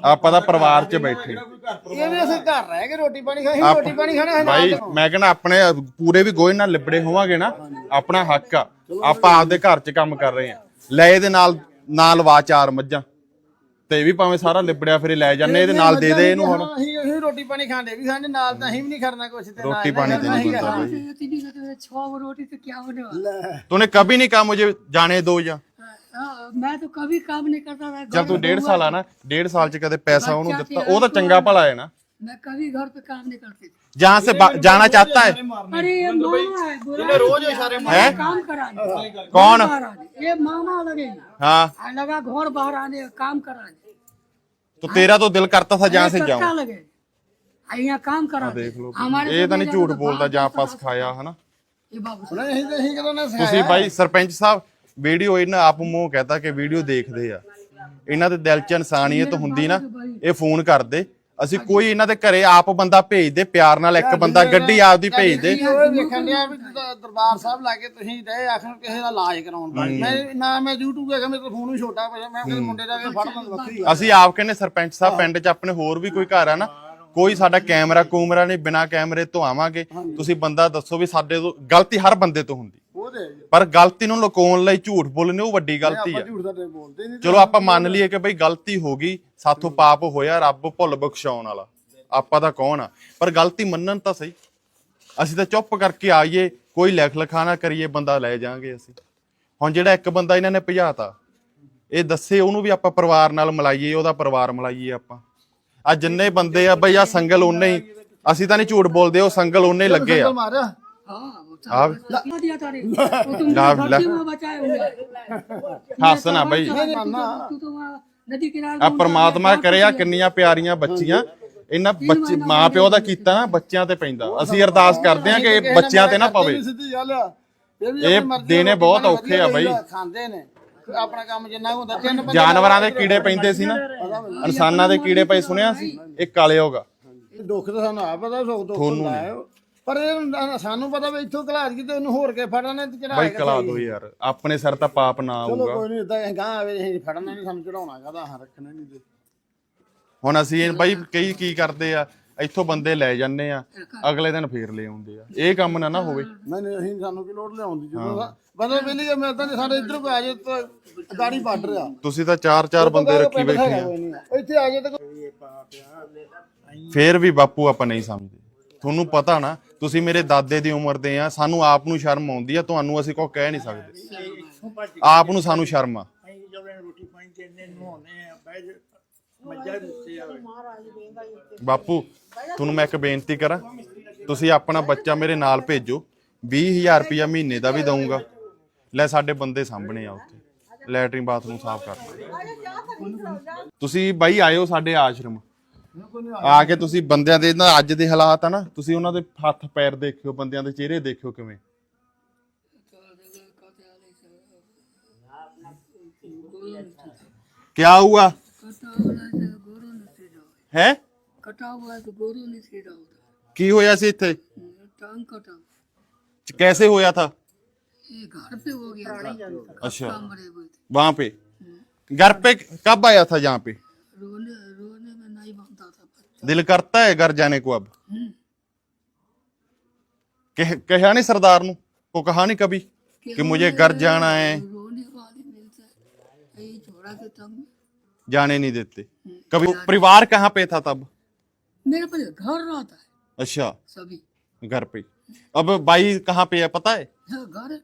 ਆਪਾਂ ਤਾਂ ਪਰਿਵਾਰ 'ਚ ਬੈਠੇ। ਇਹ ਵੀ ਅਸੀਂ ਘਰ ਰਹਿ ਕੇ ਰੋਟੀ ਪਾਣੀ ਖਾਈ, ਰੋਟੀ ਪਾਣੀ ਖਾਣਾ ਬਾਈ ਮੈਂ ਕਹਿੰਦਾ ਆਪਣੇ ਪੂਰੇ ਵੀ ਗੋਹੇ ਨਾਲ ਲਿਬੜੇ ਹੋਵਾਂਗੇ ਨਾ, ਆਪਣਾ ਹੱਕ ਆ। ਆਪਾਂ ਆਪਦੇ ਘਰ 'ਚ ਕੰਮ ਕਰ ਰਹੇ ਆ, ਲੈ ਇਹਦੇ ਨਾਲ ਲਵਾ 4 ਮੱਝਾਂ ਤੇ ਇਹ ਵੀ ਭਾਵੇਂ ਸਾਰਾ ਲਿਬੜਿਆ ਫਿਰ ਲੈ ਜਾਂਦੇ, ਇਹਦੇ ਨਾਲ ਦੇ ਦੇ ਇਹਨੂੰ। ਹੁਣ ਅਸੀਂ ਰੋਟੀ ਪਾਣੀ ਖਾਂਦੇ ਵੀ ਖਾਂਦੇ ਨਾਲ, ਤਾਂ ਅਸੀਂ ਵੀ ਨਹੀਂ ਕਰਨਾ ਕੁਛ ਤੇ रोटी पानी देने को था भाई। इतनी तो 6 रोटी तो क्या होने वाला। तूने कभी नहीं कहा मुझे जाने दो या मैं तो कभी काम नहीं करता था। जब तू 1.5 साल आना 1.5 साल च कदे पैसा ਉਹਨੂੰ ਦਿੱਤਾ, ਉਹ ਤਾਂ ਚੰਗਾ ਭਲਾ ਹੈ ਨਾ। मैं कभी घर पे काम नहीं करती थी। जहाँ से जाना चाहता है अरे ये मामा है, बुरा रोज इशारे है काम कराने। कौन? ये मामा लगेगा, हाँ लगा घर बाहर आने काम कराने। तो तेरा तो दिल करता था जहाँ से जाऊं। लगे यहाँ काम करा देख लो ਇਹ ਤਾਂ ਨਹੀਂ ਝੂਠ ਬੋਲਦਾ ਜਾਂ ਆਪਾਂ ਸਿਖਾਇਆ ਹਨਾ। ये बाबू ਅਸੀਂ ਤਾਂ ਅਸੀਂ ਕਦੋਂ ਨਾ ਤੁਸੀਂ ਬਾਈ ਸਰਪੰਚ ਸਾਹਿਬ ਵੀਡੀਓ ਇਹਨਾਂ ਆਪ ਮੂੰਹ ਕਹਤਾ ਕਿ ਵੀਡੀਓ ਦੇਖਦੇ ਆ, ਇਹਨਾਂ ਦੇ ਦਿਲ 'ਚ ਇਨਸਾਨੀਅਤ ਹੁੰਦੀ ਨਾ, ਇਹ ਫੋਨ ਕਰਦੇ। ਅਸੀਂ ਕੋਈ ਇਹਨਾਂ ਦੇ ਘਰੇ ਆਪ ਬੰਦਾ ਭੇਜਦੇ ਪਿਆਰ ਨਾਲ, ਇੱਕ ਬੰਦਾ ਗੱਡੀ ਆਪਦੀ ਭੇਜਦੇ। ਵੇਖਣ ਡਿਆ ਵੀ ਦਰਬਾਰ ਸਾਹਿਬ ਲਾ ਕੇ ਤੁਸੀਂ ਰਹੇ ਆਖਣ ਕਿਸੇ ਦਾ ਇਲਾਜ ਕਰਾਉਣ ਦਾ, ਮੈਂ YouTube ਵੇਖਿਆ, ਮੇਰੇ ਕੋਲ ਫੋਨ ਵੀ ਛੋਟਾ ਪਿਆ, ਮੈਂ ਕਿਸੇ ਮੁੰਡੇ ਦਾ ਫੜ ਲੈਂਦਾ ਵੱਖਰੀ। ਅਸੀਂ ਆਪ ਕਹਿੰਦੇ ਸਰਪੰਚ ਸਾਹਿਬ ਪਿੰਡ 'ਚ ਆਪਣੇ ਹੋਰ ਵੀ ਕੋਈ ਘਰ ਆ ਨਾ, ਕੋਈ ਸਾਡਾ ਕੈਮਰਾ ਕੂਮਰਾ ਨਹੀਂ, ਬਿਨਾ ਕੈਮਰੇ ਤੋਂ ਆਵਾਂਗੇ। ਤੁਸੀਂ ਬੰਦਾ ਦੱਸੋ ਵੀ ਸਾਡੇ ਤੋਂ ਗਲਤੀ ਹਰ ਬੰਦੇ ਤੋਂ ਹੁੰਦੀ, ਪਰ ਗਲਤੀ ਨੂੰ ਲੁਕਾਉਣ ਲਈ ਝੂਠ ਬੋਲਣੇ ਉਹ ਵੱਡੀ ਗਲਤੀ ਆ। ਚਲੋ ਆਪਾਂ ਮੰਨ ਲਈਏ ਕਿ ਬਈ ਗਲਤੀ ਹੋ ਗਈ, ਸਾਥੋਂ ਪਾਪ ਹੋਇਆ, ਰੱਬ ਭੁੱਲ ਬਖਸ਼ਾਉਣ ਵਾਲਾ, ਆਪਾਂ ਤਾਂ ਕੌਣ ਆ, ਪਰ ਗਲਤੀ ਮੰਨਣ ਤਾਂ ਸਹੀ। ਅਸੀਂ ਤਾਂ ਚੁੱਪ ਕਰਕੇ ਆਈਏ, ਕੋਈ ਲਿਖ ਲਿਖਾਣਾ ਕਰੀਏ, ਬੰਦਾ ਲੈ ਜਾਾਂਗੇ ਅਸੀਂ। ਹੁਣ ਜਿਹੜਾ ਇੱਕ ਬੰਦਾ ਇਹਨਾਂ ਨੇ ਭਜਾਤਾ, ਇਹ ਦੱਸੇ ਉਹਨੂੰ ਵੀ ਆਪਾਂ ਪਰਿਵਾਰ ਨਾਲ ਮਿਲਾਈਏ, ਉਹਦਾ ਪਰਿਵਾਰ ਮਿਲਾਈਏ ਆਪਾਂ। ਆ ਜਿੰਨੇ ਬੰਦੇ ਆ ਬਈ ਆ ਸੰਗਲ ਉਹਨੇ ਹੀ, ਅਸੀਂ ਤਾਂ ਨਹੀਂ ਝੂਠ ਬੋਲਦੇ, ਉਹ ਸੰਗਲ ਉਹਨੇ ਲੱਗੇ ਆ। ਹੱਸਣਾ ਬਈ, ਆ ਪਰਮਾਤਮਾ ਕਰਿਆ ਕਿੰਨੀਆਂ ਪਿਆਰੀਆਂ ਬੱਚੀਆਂ, ਇਹਨਾਂ ਬੱਚੇ ਮਾਂ ਪਿਓ ਦਾ ਕੀਤਾ ਨਾ ਬੱਚਿਆਂ ਤੇ ਪੈਂਦਾ। ਅਸੀਂ ਅਰਦਾਸ ਕਰਦੇ ਆ ਕਿ ਇਹ ਬੱਚਿਆਂ ਤੇ ਨਾ ਪਵੇ। ਇਹ ਦੇਣੇ ਬਹੁਤ ਔਖੇ ਆ ਬਈ। ਖਾਂਦੇ ਨੇ ਆਪਣਾ ਕੰਮ ਜਿੰਨਾ ਹੁੰਦਾ, 3 ਜਾਨਵਰਾਂ ਦੇ ਕੀੜੇ ਪੈਂਦੇ ਸੀ ਨਾ, ਇਨਸਾਨਾਂ ਦੇ ਕੀੜੇ ਪਏ ਸੁਣਿਆ ਸੀ, ਇਹ ਕਾਲੇ ਹੋਗਾ। ਦੁੱਖ ਤਾਂ ਸਾਨੂੰ ਆ ਪਤਾ, ਸੁੱਖ ਦੁੱਖ ਹੁੰਦਾ ਹੈ, ਪਰ ਇਹ ਸਾਨੂੰ ਪਤਾ ਵੀ ਇੱਥੋਂ ਘਲਾਜ ਕੀ ਤੇ ਉਹਨੂੰ ਹੋਰ ਕੇ ਫੜਨਾ ਤੇ ਚੜਾ ਬਾਈ ਕਲਾ ਦੋ ਯਾਰ, ਆਪਣੇ ਸਿਰ ਤਾਂ ਪਾਪ ਨਾ ਚਲੋ ਆਊਗਾ। ਕੋਈ ਨਹੀਂ ਇਦਾਂ ਗਾਂ ਆਵੇ ਅਸੀਂ ਫੜਨਾ ਨਹੀਂ, ਸਾਨੂੰ ਚੜਾਉਣਾ ਕਹਦਾ ਹਾਂ ਰੱਖਣਾ ਨਹੀਂ ਤੇ ਹੁਣ ਅਸੀਂ ਬਾਈ ਕਈ ਕੀ ਕਰਦੇ ਆ, ਇੱਥੋਂ ਬੰਦੇ ਲੈ ਜਾਂਦੇ ਆ, ਅਗਲੇ ਦਿਨ ਫੇਰ ਲੈ ਆਉਂਦੇ ਆ। ਇਹ ਕੰਮ ਨਾ ਹੋਵੇ। ਨਹੀਂ ਅਸੀਂ ਸਾਨੂੰ ਕੀ ਲੋੜ ਲਿਆਉਂਦੀ ਜਦੋਂ ਬੰਦਾ ਵੇਲੀ ਜੇ ਮੈਂ ਤਾਂ ਸਾਡੇ ਇੱਧਰ ਕੋ ਆ ਜੇ ਤਾਂ ਗਾੜੀ ਬਾਰਡਰ ਆ, ਤੁਸੀਂ ਤਾਂ 4-4 ਬੰਦੇ ਰੱਖੀ ਬੈਠੇ ਆ, ਇੱਥੇ ਆ ਜੇ ਤਾਂ ਫੇਰ ਵੀ ਬਾਪੂ ਆਪਾਂ ਨਹੀਂ ਸਮਝਦੇ। ਤੁਹਾਨੂੰ ਪਤਾ ਨਾ, ਤੁਸੀਂ ਮੇਰੇ ਦਾਦੇ ਦੀ ਉਮਰ ਦੇ ਆ, ਸਾਨੂੰ ਆਪ ਨੂੰ ਸ਼ਰਮ ਆਉਂਦੀ ਆ, ਤੁਹਾਨੂੰ ਅਸੀਂ ਕੁਝ ਕਹਿ ਨਹੀਂ ਸਕਦੇ। ਆਪ ਨੂੰ ਸਾਨੂੰ ਸ਼ਰਮ ਆ। ਅਸੀਂ ਜਦੋਂ ਰੋਟੀ ਪਾਣੀ ਦੇਣੇ ਨਹਾਉਣੇ ਆ ਬਹਿ ਜਾ ਮੱਝਾਂ ਦਿੱਤੇ ਆ ਬਾਪੂ ਤੁਹਾਨੂੰ ਮੈਂ ਇੱਕ ਬੇਨਤੀ ਕਰਾਂ, ਤੁਸੀਂ ਆਪਣਾ ਬੱਚਾ ਮੇਰੇ ਨਾਲ ਭੇਜੋ, 20,000 ਰੁਪਇਆ ਮਹੀਨੇ ਦਾ ਵੀ ਦਊਂਗਾ। ਲੈ ਸਾਡੇ ਬੰਦੇ ਸਾਹਮਣੇ ਆ, ਉੱਥੇ ਲੈਟਰਿਨ ਬਾਥਰੂਮ ਸਾਫ਼ ਕਰ। ਤੁਸੀਂ ਬਾਈ ਆਇਓ ਸਾਡੇ ਆਸ਼ਰਮ, ਆ ਕੇ ਤੁਸੀਂ ਬੰਦਿਆਂ ਦੇ ਨਾ ਅੱਜ ਦੇ ਹਾਲਾਤ ਆ ਨਾ, ਤੁਸੀਂ ਉਹਨਾਂ ਦੇ ਹੱਥ ਪੈਰ ਦੇਖਿਓ, ਬੰਦਿਆਂ ਦੇ ਚਿਹਰੇ ਦੇਖਿਓ ਕਿਵੇਂ। क्या हुआ है? कटा हुआ है तो गोरू नहीं सीधा होता, की होया सी इत्थे? टांग कटा कैसे होया था? ये घर पे हो गया था। अच्छा, मरे हुए थे, वहां पे घर पे कब आया था? यहाँ पे रोने रोने में नहीं बनता था बच्चा। दिल करता है घर जाने को अब? कहा नहीं सरदार नु को, कहा नहीं कभी कि मुझे घर जाना है? रोने वाले मिलते हैं, यही छोड़ा के तंग जाने नहीं देते कभी। परिवार कहाँ पे था तब? मेरे पर घर रहता है अच्छा, सभी घर पे। अब भाई कहाँ पे है पता है? हाँ, घर है।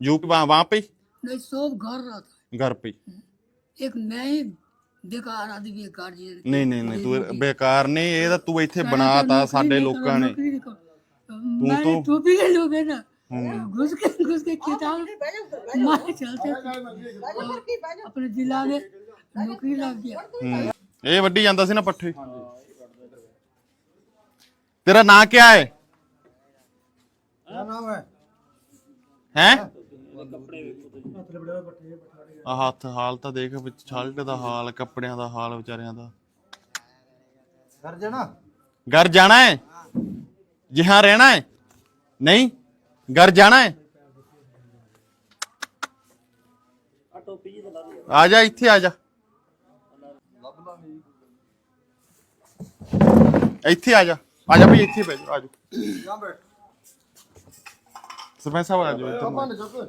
यूपी वहां पे नहीं, सब घर रहता है। घर पे। एक मैं ही बेकार आदमी गार्जियन नहीं नहीं नहीं, तू बेकार नहीं, ये तो तू इत्थे बनाता साडे लोकां ने। मैं टोपी के लोग है ना, घुस के किताब मारे चलते अपने जिला में नौकरी लग गया। ਇਹ ਵੱਡੀ ਜਾਂਦਾ ਸੀ ਨਾ ਪੱਠੇ। ਤੇਰਾ ਨਾਂ ਕੀ ਹੈ? ਨਾਮ ਹੈ ਹੈ ਆ ਹੱਥ ਹਾਲ ਤਾਂ ਦੇਖ, ਵਿੱਚ ਸ਼ਰਟ ਦਾ ਹਾਲ, ਕੱਪੜਿਆਂ ਦਾ ਹਾਲ ਵਿਚਾਰਿਆਂ ਦਾ। ਘਰ ਜਾਣਾ? घर जाना है? यहाँ रहना है? नहीं, घर जाना है? आ जा, इत्थे आ जा, ਇੱਥੇ ਆ ਜਾ, ਆ ਜਾ ਬਈ, ਇੱਥੇ ਬਹਿ ਜਾ, ਆ ਜਾ ਸਰਪੰਚ ਸਾਹਿਬ, ਆ ਜਾ ਇੱਧਰ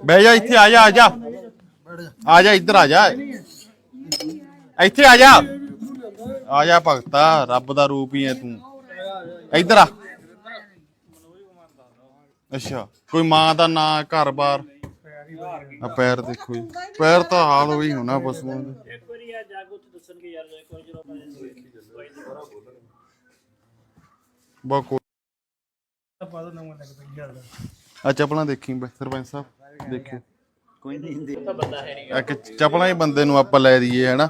ਬਹਿ ਜਾ, ਇੱਥੇ ਆ ਜਾ, ਆ ਜਾ, ਆ ਜਾ, ਇੱਧਰ ਆ ਜਾ, ਇੱਥੇ ਆ ਜਾ, ਆ ਜਾ ਭਗਤਾ, ਰੱਬ ਦਾ ਰੂਪ ਹੀ ਹੈ ਤੂੰ, ਇੱਧਰ ਆ। ਅੱਛਾ, ਕੋਈ ਮਾਂ ਦਾ ਨਾਂ, ਘਰ-ਬਾਰ? ਆ ਪੈਰ ਦੇਖੋ ਜੀ, ਪੈਰ ਤਾਂ ਹਾਲ ਹੋਈ ਹੋਣਾ ਪਸ਼ੂਆਂ ਦੇ। ਇੱਕ ਵਾਰੀ ਆ ਜਾ ਕੇ ਉੱਥੇ ਦੱਸਣਗੇ ਯਾਰ, ਕੋਈ ਜਦੋਂ ਬਹੁਤ ਆ ਚੱਪਲਾਂ ਦੇਖੀ ਸਰਪੰਚ ਸਾਹਿਬ, ਦੇਖਿਓ ਕੋਈ ਨਹੀਂ ਇੱਕ ਚੱਪਲਾਂ ਹੀ ਬੰਦੇ ਨੂੰ ਆਪਾਂ ਲੈ ਦਈਏ, ਹੈਨਾ?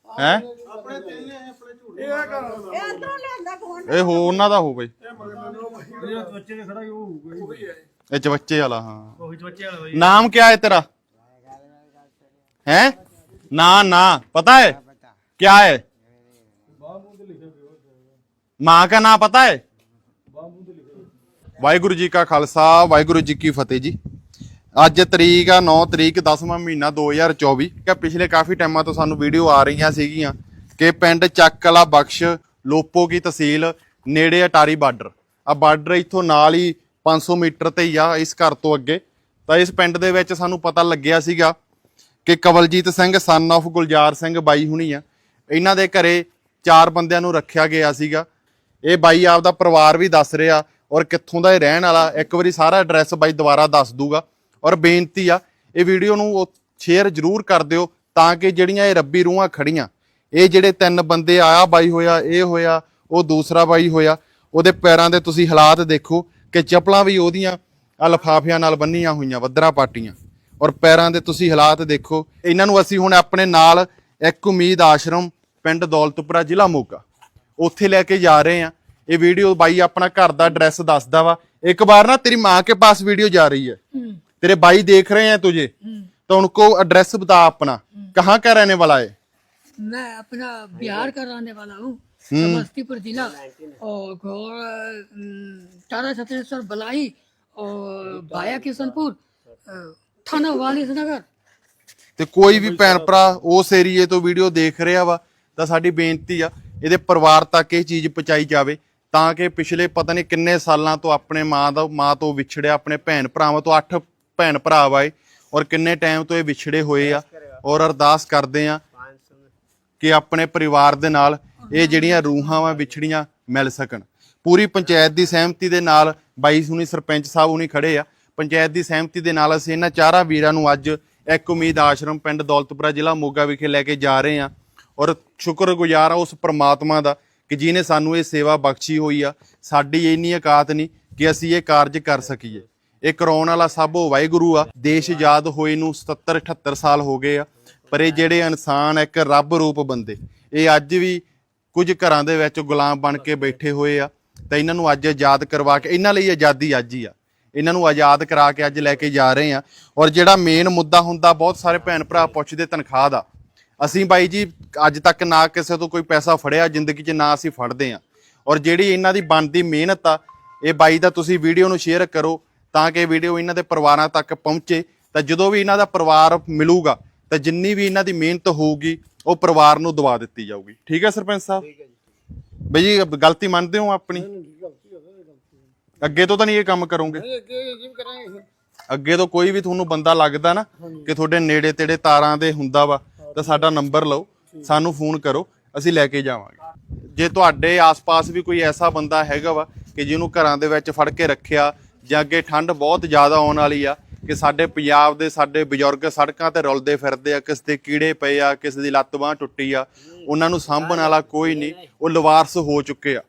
ਹੈ ਇਹ ਅੰਦਰੋਂ ਲਿਆਂਦਾ ਕੌਣ? ਇਹ ਹੋ ਉਹਨਾਂ ਦਾ ਹੋ ਬਈ, ਬੱਚੇ ਦੇ ਖੜਾ ਉਹ ਹੋਊਗਾ ਇਹ ਚਵੱਚੇ ਵਾਲਾ। ਹਾਂ, ਉਹੀ ਚਵੱਚੇ ਵਾਲਾ। ਨਾਮ क्या है तेरा? है ना पता है क्या है? माँ का नाम पता है? ਵਾਹਿਗੁਰੂ ਜੀ ਕਾ ਖਾਲਸਾ, ਵਾਹਿਗੁਰੂ ਜੀ ਕੀ ਫਤਿਹ ਜੀ। ਅੱਜ ਤਰੀਕ ਆ 9 ਤਰੀਕ 10ਵਾਂ ਮਹੀਨਾ 2024। ਕਿ ਪਿਛਲੇ ਕਾਫੀ ਟਾਈਮਾਂ ਤੋਂ ਸਾਨੂੰ ਵੀਡੀਓ ਆ ਰਹੀਆਂ ਸੀਗੀਆਂ ਕਿ ਪਿੰਡ ਚੱਕ ਕਲਾ ਬਖਸ਼, ਲੋਪੋ ਕੀ ਤਹਿਸੀਲ, ਨੇੜੇ ਅਟਾਰੀ ਬਾਰਡਰ। ਆ ਬਾਰਡਰ ਇੱਥੋਂ ਨਾਲ ਹੀ 500 ਮੀਟਰ ਤੇ ਹੀ ਆ, ਇਸ ਘਰ ਤੋਂ ਅੱਗੇ। ਤਾਂ ਇਸ ਪਿੰਡ ਦੇ ਵਿੱਚ ਸਾਨੂੰ ਪਤਾ ਲੱਗਿਆ ਸੀਗਾ ਕਿ ਕਵਲਜੀਤ ਸਿੰਘ ਸਨ ਆਫ ਗੁਲਜ਼ਾਰ ਸਿੰਘ ਬਾਈ ਹੁਣੀ ਆ, ਇਹਨਾਂ ਦੇ ਘਰੇ 4 ਬੰਦਿਆਂ ਨੂੰ ਰੱਖਿਆ ਗਿਆ ਸੀਗਾ। ਇਹ ਬਾਈ ਆਪਦਾ ਪਰਿਵਾਰ ਵੀ ਦੱਸ ਰਿਹਾ ਔਰ ਕਿੱਥੋਂ ਦਾ ਇਹ ਰਹਿਣ ਵਾਲਾ। ਇੱਕ ਵਾਰੀ ਸਾਰਾ ਐਡਰੈਸ ਬਾਈ ਦੁਬਾਰਾ ਦੱਸ ਦੂਗਾ। ਔਰ ਬੇਨਤੀ ਆ, ਇਹ ਵੀਡੀਓ ਨੂੰ ਸ਼ੇਅਰ ਜ਼ਰੂਰ ਕਰ ਦਿਓ ਤਾਂ ਕਿ ਜਿਹੜੀਆਂ ਇਹ ਰੱਬੀ ਰੂਹਾਂ ਖੜੀਆਂ, ਇਹ ਜਿਹੜੇ 3 ਬੰਦੇ ਆਇਆ ਬਾਈ ਹੋਇਆ, ਇਹ ਹੋਇਆ, ਉਹ ਦੂਸਰਾ ਬਾਈ ਹੋਇਆ, ਉਹਦੇ ਪੈਰਾਂ ਦੇ ਤੁਸੀਂ ਹਾਲਾਤ ਦੇਖੋ ਕਿ ਚੱਪਲਾਂ ਵੀ ਉਹਦੀਆਂ ਆ ਲਿਫਾਫਿਆਂ ਨਾਲ ਬੰਨੀਆਂ ਹੋਈਆਂ, ਵੱਧਰਾ ਪਾਟੀਆਂ, ਔਰ ਪੈਰਾਂ ਦੇ ਤੁਸੀਂ ਹਾਲਾਤ ਦੇਖੋ। ਇਹਨਾਂ ਨੂੰ ਅਸੀਂ ਹੁਣ ਆਪਣੇ ਨਾਲ ਇੱਕ ਉਮੀਦ ਆਸ਼ਰਮ ਪਿੰਡ ਦੌਲਤਪੁਰਾ, ਜ਼ਿਲ੍ਹਾ ਮੋਗਾ, ਉੱਥੇ ਲੈ ਕੇ ਜਾ ਰਹੇ ਆ। ये वीडियो भाई अपना घर का एड्रेस दसदा वा। एक बार ना तेरी माँ के पास वीडियो जा रही है, तेरे भाई देख रहे हैं तुझे, तो उनको एड्रेस बता अपना, कहाँ का रहने वाला है? मैं अपना बिहार का रहने वाला हूँ। समस्तीपुर जिला और तारा छत्रेश्वर बलाई और भाया किशनपुर थाना वालिस नगर। ਤੇ ਕੋਈ ਵੀ ਭੈਣ ਭਰਾ ਉਸ ਏਰੀਏ ਤੋਂ ਵੀਡੀਓ ਦੇਖ ਰਿਹਾ ਵਾ ਤਾਂ ਸਾਡੀ ਬੇਨਤੀ ਆ ਇਹਦੇ ਪਰਿਵਾਰ ਤੱਕ ਇਹ ਚੀਜ਼ ਪਹੁੰਚਾਈ ਜਾਵੇ ਤਾਂ ਕਿ ਪਿਛਲੇ ਪਤਾ ਨਹੀਂ ਕਿੰਨੇ ਸਾਲਾਂ ਤੋਂ ਆਪਣੇ ਮਾਂ ਤੋਂ ਵਿਛੜਿਆ, ਆਪਣੇ ਭੈਣ ਭਰਾਵਾਂ ਤੋਂ 8 ਭੈਣ ਭਰਾ ਵਾਏ ਔਰ ਕਿੰਨੇ ਟਾਈਮ ਤੋਂ ਇਹ ਵਿਛੜੇ ਹੋਏ ਆ ਔਰ ਅਰਦਾਸ ਕਰਦੇ ਆ ਕਿ ਆਪਣੇ ਪਰਿਵਾਰ ਦੇ ਨਾਲ ਇਹ ਜਿਹੜੀਆਂ ਰੂਹਾਂ ਵਾ ਵਿਛੜੀਆਂ ਮਿਲ ਸਕਣ। ਪੂਰੀ ਪੰਚਾਇਤ ਦੀ ਸਹਿਮਤੀ ਦੇ ਨਾਲ ਬਾਈ ਹੁਣੀ ਸਰਪੰਚ ਸਾਹਿਬ ਹੁਣੀ ਖੜੇ ਆ, ਪੰਚਾਇਤ ਦੀ ਸਹਿਮਤੀ ਦੇ ਨਾਲ ਅਸੀਂ ਇਹਨਾਂ ਚਾਰਾਂ ਵੀਰਾਂ ਨੂੰ ਅੱਜ ਇੱਕ ਉਮੀਦ ਆਸ਼ਰਮ ਪਿੰਡ ਦੌਲਤਪੁਰਾ ਜ਼ਿਲ੍ਹਾ ਮੋਗਾ ਵਿਖੇ ਲੈ ਕੇ ਜਾ ਰਹੇ ਆ ਔਰ ਸ਼ੁਕਰਗੁਜ਼ਾਰ ਆ ਉਸ ਪ੍ਰਮਾਤਮਾ ਦਾ ਕਿ ਜਿਹਨੇ ਸਾਨੂੰ ਇਹ ਸੇਵਾ ਬਖਸ਼ੀ ਹੋਈ ਆ। ਸਾਡੀ ਇੰਨੀ ਔਕਾਤ ਨਹੀਂ ਕਿ ਅਸੀਂ ਇਹ ਕਾਰਜ ਕਰ ਸਕੀਏ। ਇਹ ਕਰਾਉਣ ਵਾਲਾ ਸਭ ਉਹ ਵਾਹਿਗੁਰੂ ਆ। ਦੇਸ਼ ਆਜ਼ਾਦ ਹੋਏ ਨੂੰ 77-78 ਸਾਲ ਹੋ ਗਏ ਆ, ਪਰ ਇਹ ਜਿਹੜੇ ਇਨਸਾਨ ਇੱਕ ਰੱਬ ਰੂਪ ਬੰਦੇ ਇਹ ਅੱਜ ਵੀ ਕੁਝ ਘਰਾਂ ਦੇ ਵਿੱਚ ਗੁਲਾਮ ਬਣ ਕੇ ਬੈਠੇ ਹੋਏ ਆ ਤਾਂ ਇਹਨਾਂ ਨੂੰ ਅੱਜ ਆਜ਼ਾਦ ਕਰਵਾ ਕੇ, ਇਹਨਾਂ ਲਈ ਆਜ਼ਾਦੀ ਅੱਜ ਹੀ ਆ, ਇਹਨਾਂ ਨੂੰ ਆਜ਼ਾਦ ਕਰਾ ਕੇ ਅੱਜ ਲੈ ਕੇ ਜਾ ਰਹੇ ਆ। ਔਰ ਜਿਹੜਾ ਮੇਨ ਮੁੱਦਾ ਹੁੰਦਾ, ਬਹੁਤ ਸਾਰੇ ਭੈਣ ਭਰਾ ਪੁੱਛਦੇ ਤਨਖਾਹ ਦਾ। ਅਸੀਂ ਬਾਈ ਜੀ ਅੱਜ ਤੱਕ ਨਾ ਕਿਸੇ ਤੋਂ ਕੋਈ ਪੈਸਾ ਫੜਿਆ ਜ਼ਿੰਦਗੀ 'ਚ, ਨਾ ਅਸੀਂ ਫੜਦੇ ਆ। ਔਰ ਜਿਹੜੀ ਇਹਨਾਂ ਦੀ ਬਣਦੀ ਮਿਹਨਤ ਆ, ਇਹ ਬਾਈ ਦਾ ਤੁਸੀਂ ਵੀਡੀਓ ਨੂੰ ਸ਼ੇਅਰ ਕਰੋ ਤਾਂ ਕਿ ਵੀਡੀਓ ਇਹਨਾਂ ਦੇ ਪਰਿਵਾਰਾਂ ਤੱਕ ਪਹੁੰਚੇ। ਤਾਂ ਜਦੋਂ ਵੀ ਇਹਨਾਂ ਦਾ ਪਰਿਵਾਰ ਮਿਲੂਗਾ ਤਾਂ ਜਿੰਨੀ ਵੀ ਇਹਨਾਂ ਦੀ ਮਿਹਨਤ ਹੋਊਗੀ ਉਹ ਪਰਿਵਾਰ ਨੂੰ ਦਵਾ ਦਿੱਤੀ ਜਾਊਗੀ। ਠੀਕ ਹੈ ਸਰਪੰਚ ਸਾਹਿਬ? ਬਈ ਜੀ ਗਲਤੀ ਮੰਨਦੇ ਹੋ ਆਪਣੀ? ਅੱਗੇ ਤੋਂ ਤਾਂ ਨਹੀਂ ਇਹ ਕੰਮ ਕਰੋਗੇ? ਅੱਗੇ ਤੋਂ ਕੋਈ ਵੀ ਤੁਹਾਨੂੰ ਬੰਦਾ ਲੱਗਦਾ ਨਾ ਕਿ ਤੁਹਾਡੇ ਨੇੜੇ ਤੇੜੇ ਤਾਰਾਂ ਦੇ ਹੁੰਦਾ ਵਾ ਤਾਂ ਸਾਡਾ ਨੰਬਰ ਲਓ, ਸਾਨੂੰ ਫੋਨ ਕਰੋ, ਅਸੀਂ ਲੈ ਕੇ ਜਾਵਾਂਗੇ। ਜੇ ਤੁਹਾਡੇ ਆਸ-ਪਾਸ ਵੀ ਕੋਈ ਐਸਾ ਬੰਦਾ ਹੈਗਾ ਵਾ ਕਿ ਜਿਹਨੂੰ ਘਰਾਂ ਦੇ ਵਿੱਚ ਫੜ ਕੇ ਰੱਖਿਆ ਜਾਂ ਅੱਗੇ ਠੰਡ ਬਹੁਤ ਜ਼ਿਆਦਾ ਆਉਣ ਵਾਲੀ ਆ ਕਿ ਸਾਡੇ ਪੰਜਾਬ ਦੇ ਸਾਡੇ ਬਜ਼ੁਰਗ ਸੜਕਾਂ ਤੇ ਰੁਲਦੇ ਫਿਰਦੇ ਆ, ਕਿਸੇ ਦੇ ਕੀੜੇ ਪਏ ਆ, ਕਿਸੇ ਦੀ ਲੱਤ ਬਾਂਹ ਟੁੱਟੀ ਆ, ਉਹਨਾਂ ਨੂੰ ਸਾਂਭਣ ਵਾਲਾ ਕੋਈ ਨਹੀਂ, ਉਹ ਲਵਾਰਸ ਹੋ ਚੁੱਕੇ ਆ,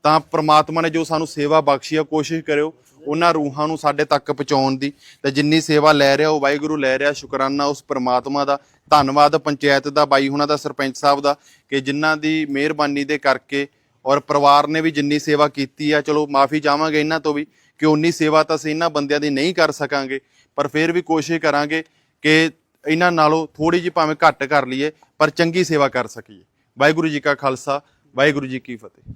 ਤਾਂ ਪ੍ਰਮਾਤਮਾ ਨੇ ਜੋ ਸਾਨੂੰ ਸੇਵਾ ਬਖਸ਼ੀ ਆ, ਕੋਸ਼ਿਸ਼ ਕਰਿਓ ਉਹਨਾਂ ਰੂਹਾਂ ਨੂੰ ਸਾਡੇ ਤੱਕ ਪਹੁੰਚਾਉਣ ਦੀ। ਤੇ ਜਿੰਨੀ ਸੇਵਾ ਲੈ ਰਿਹਾ ਉਹ ਵਾਹਿਗੁਰੂ ਲੈ ਰਿਹਾ। ਸ਼ੁਕਰਾਨਾ ਉਸ ਪ੍ਰਮਾਤਮਾ ਦਾ, ਧੰਨਵਾਦ ਪੰਚਾਇਤ ਦਾ, ਬਾਈ ਹੁਣਾਂ ਦਾ, ਸਰਪੰਚ ਸਾਹਿਬ ਦਾ ਕਿ ਜਿਨ੍ਹਾਂ ਦੀ ਮਿਹਰਬਾਨੀ ਦੇ ਕਰਕੇ ਔਰ ਪਰਿਵਾਰ ਨੇ ਵੀ ਜਿੰਨੀ ਸੇਵਾ ਕੀਤੀ ਆ, ਚਲੋ ਮਾਫੀ ਚਾਹਾਂਗੇ ਇਹਨਾਂ ਤੋਂ ਵੀ ਕਿ ਉਨੀ ਸੇਵਾ ਤਾਂ ਅਸੀਂ ਇਹਨਾਂ ਬੰਦਿਆਂ ਦੀ ਨਹੀਂ ਕਰ ਸਕਾਂਗੇ, ਪਰ ਫਿਰ ਵੀ ਕੋਸ਼ਿਸ਼ ਕਰਾਂਗੇ ਕਿ ਇਹਨਾਂ ਨਾਲੋਂ ਥੋੜੀ ਜਿਹੀ ਭਾਵੇਂ ਘੱਟ ਕਰ ਲਈਏ ਪਰ ਚੰਗੀ ਸੇਵਾ ਕਰ ਸਕੀਏ। ਵਾਹਿਗੁਰੂ ਜੀ ਕਾ ਖਾਲਸਾ, ਵਾਹਿਗੁਰੂ ਜੀ ਕੀ ਫਤਿਹ।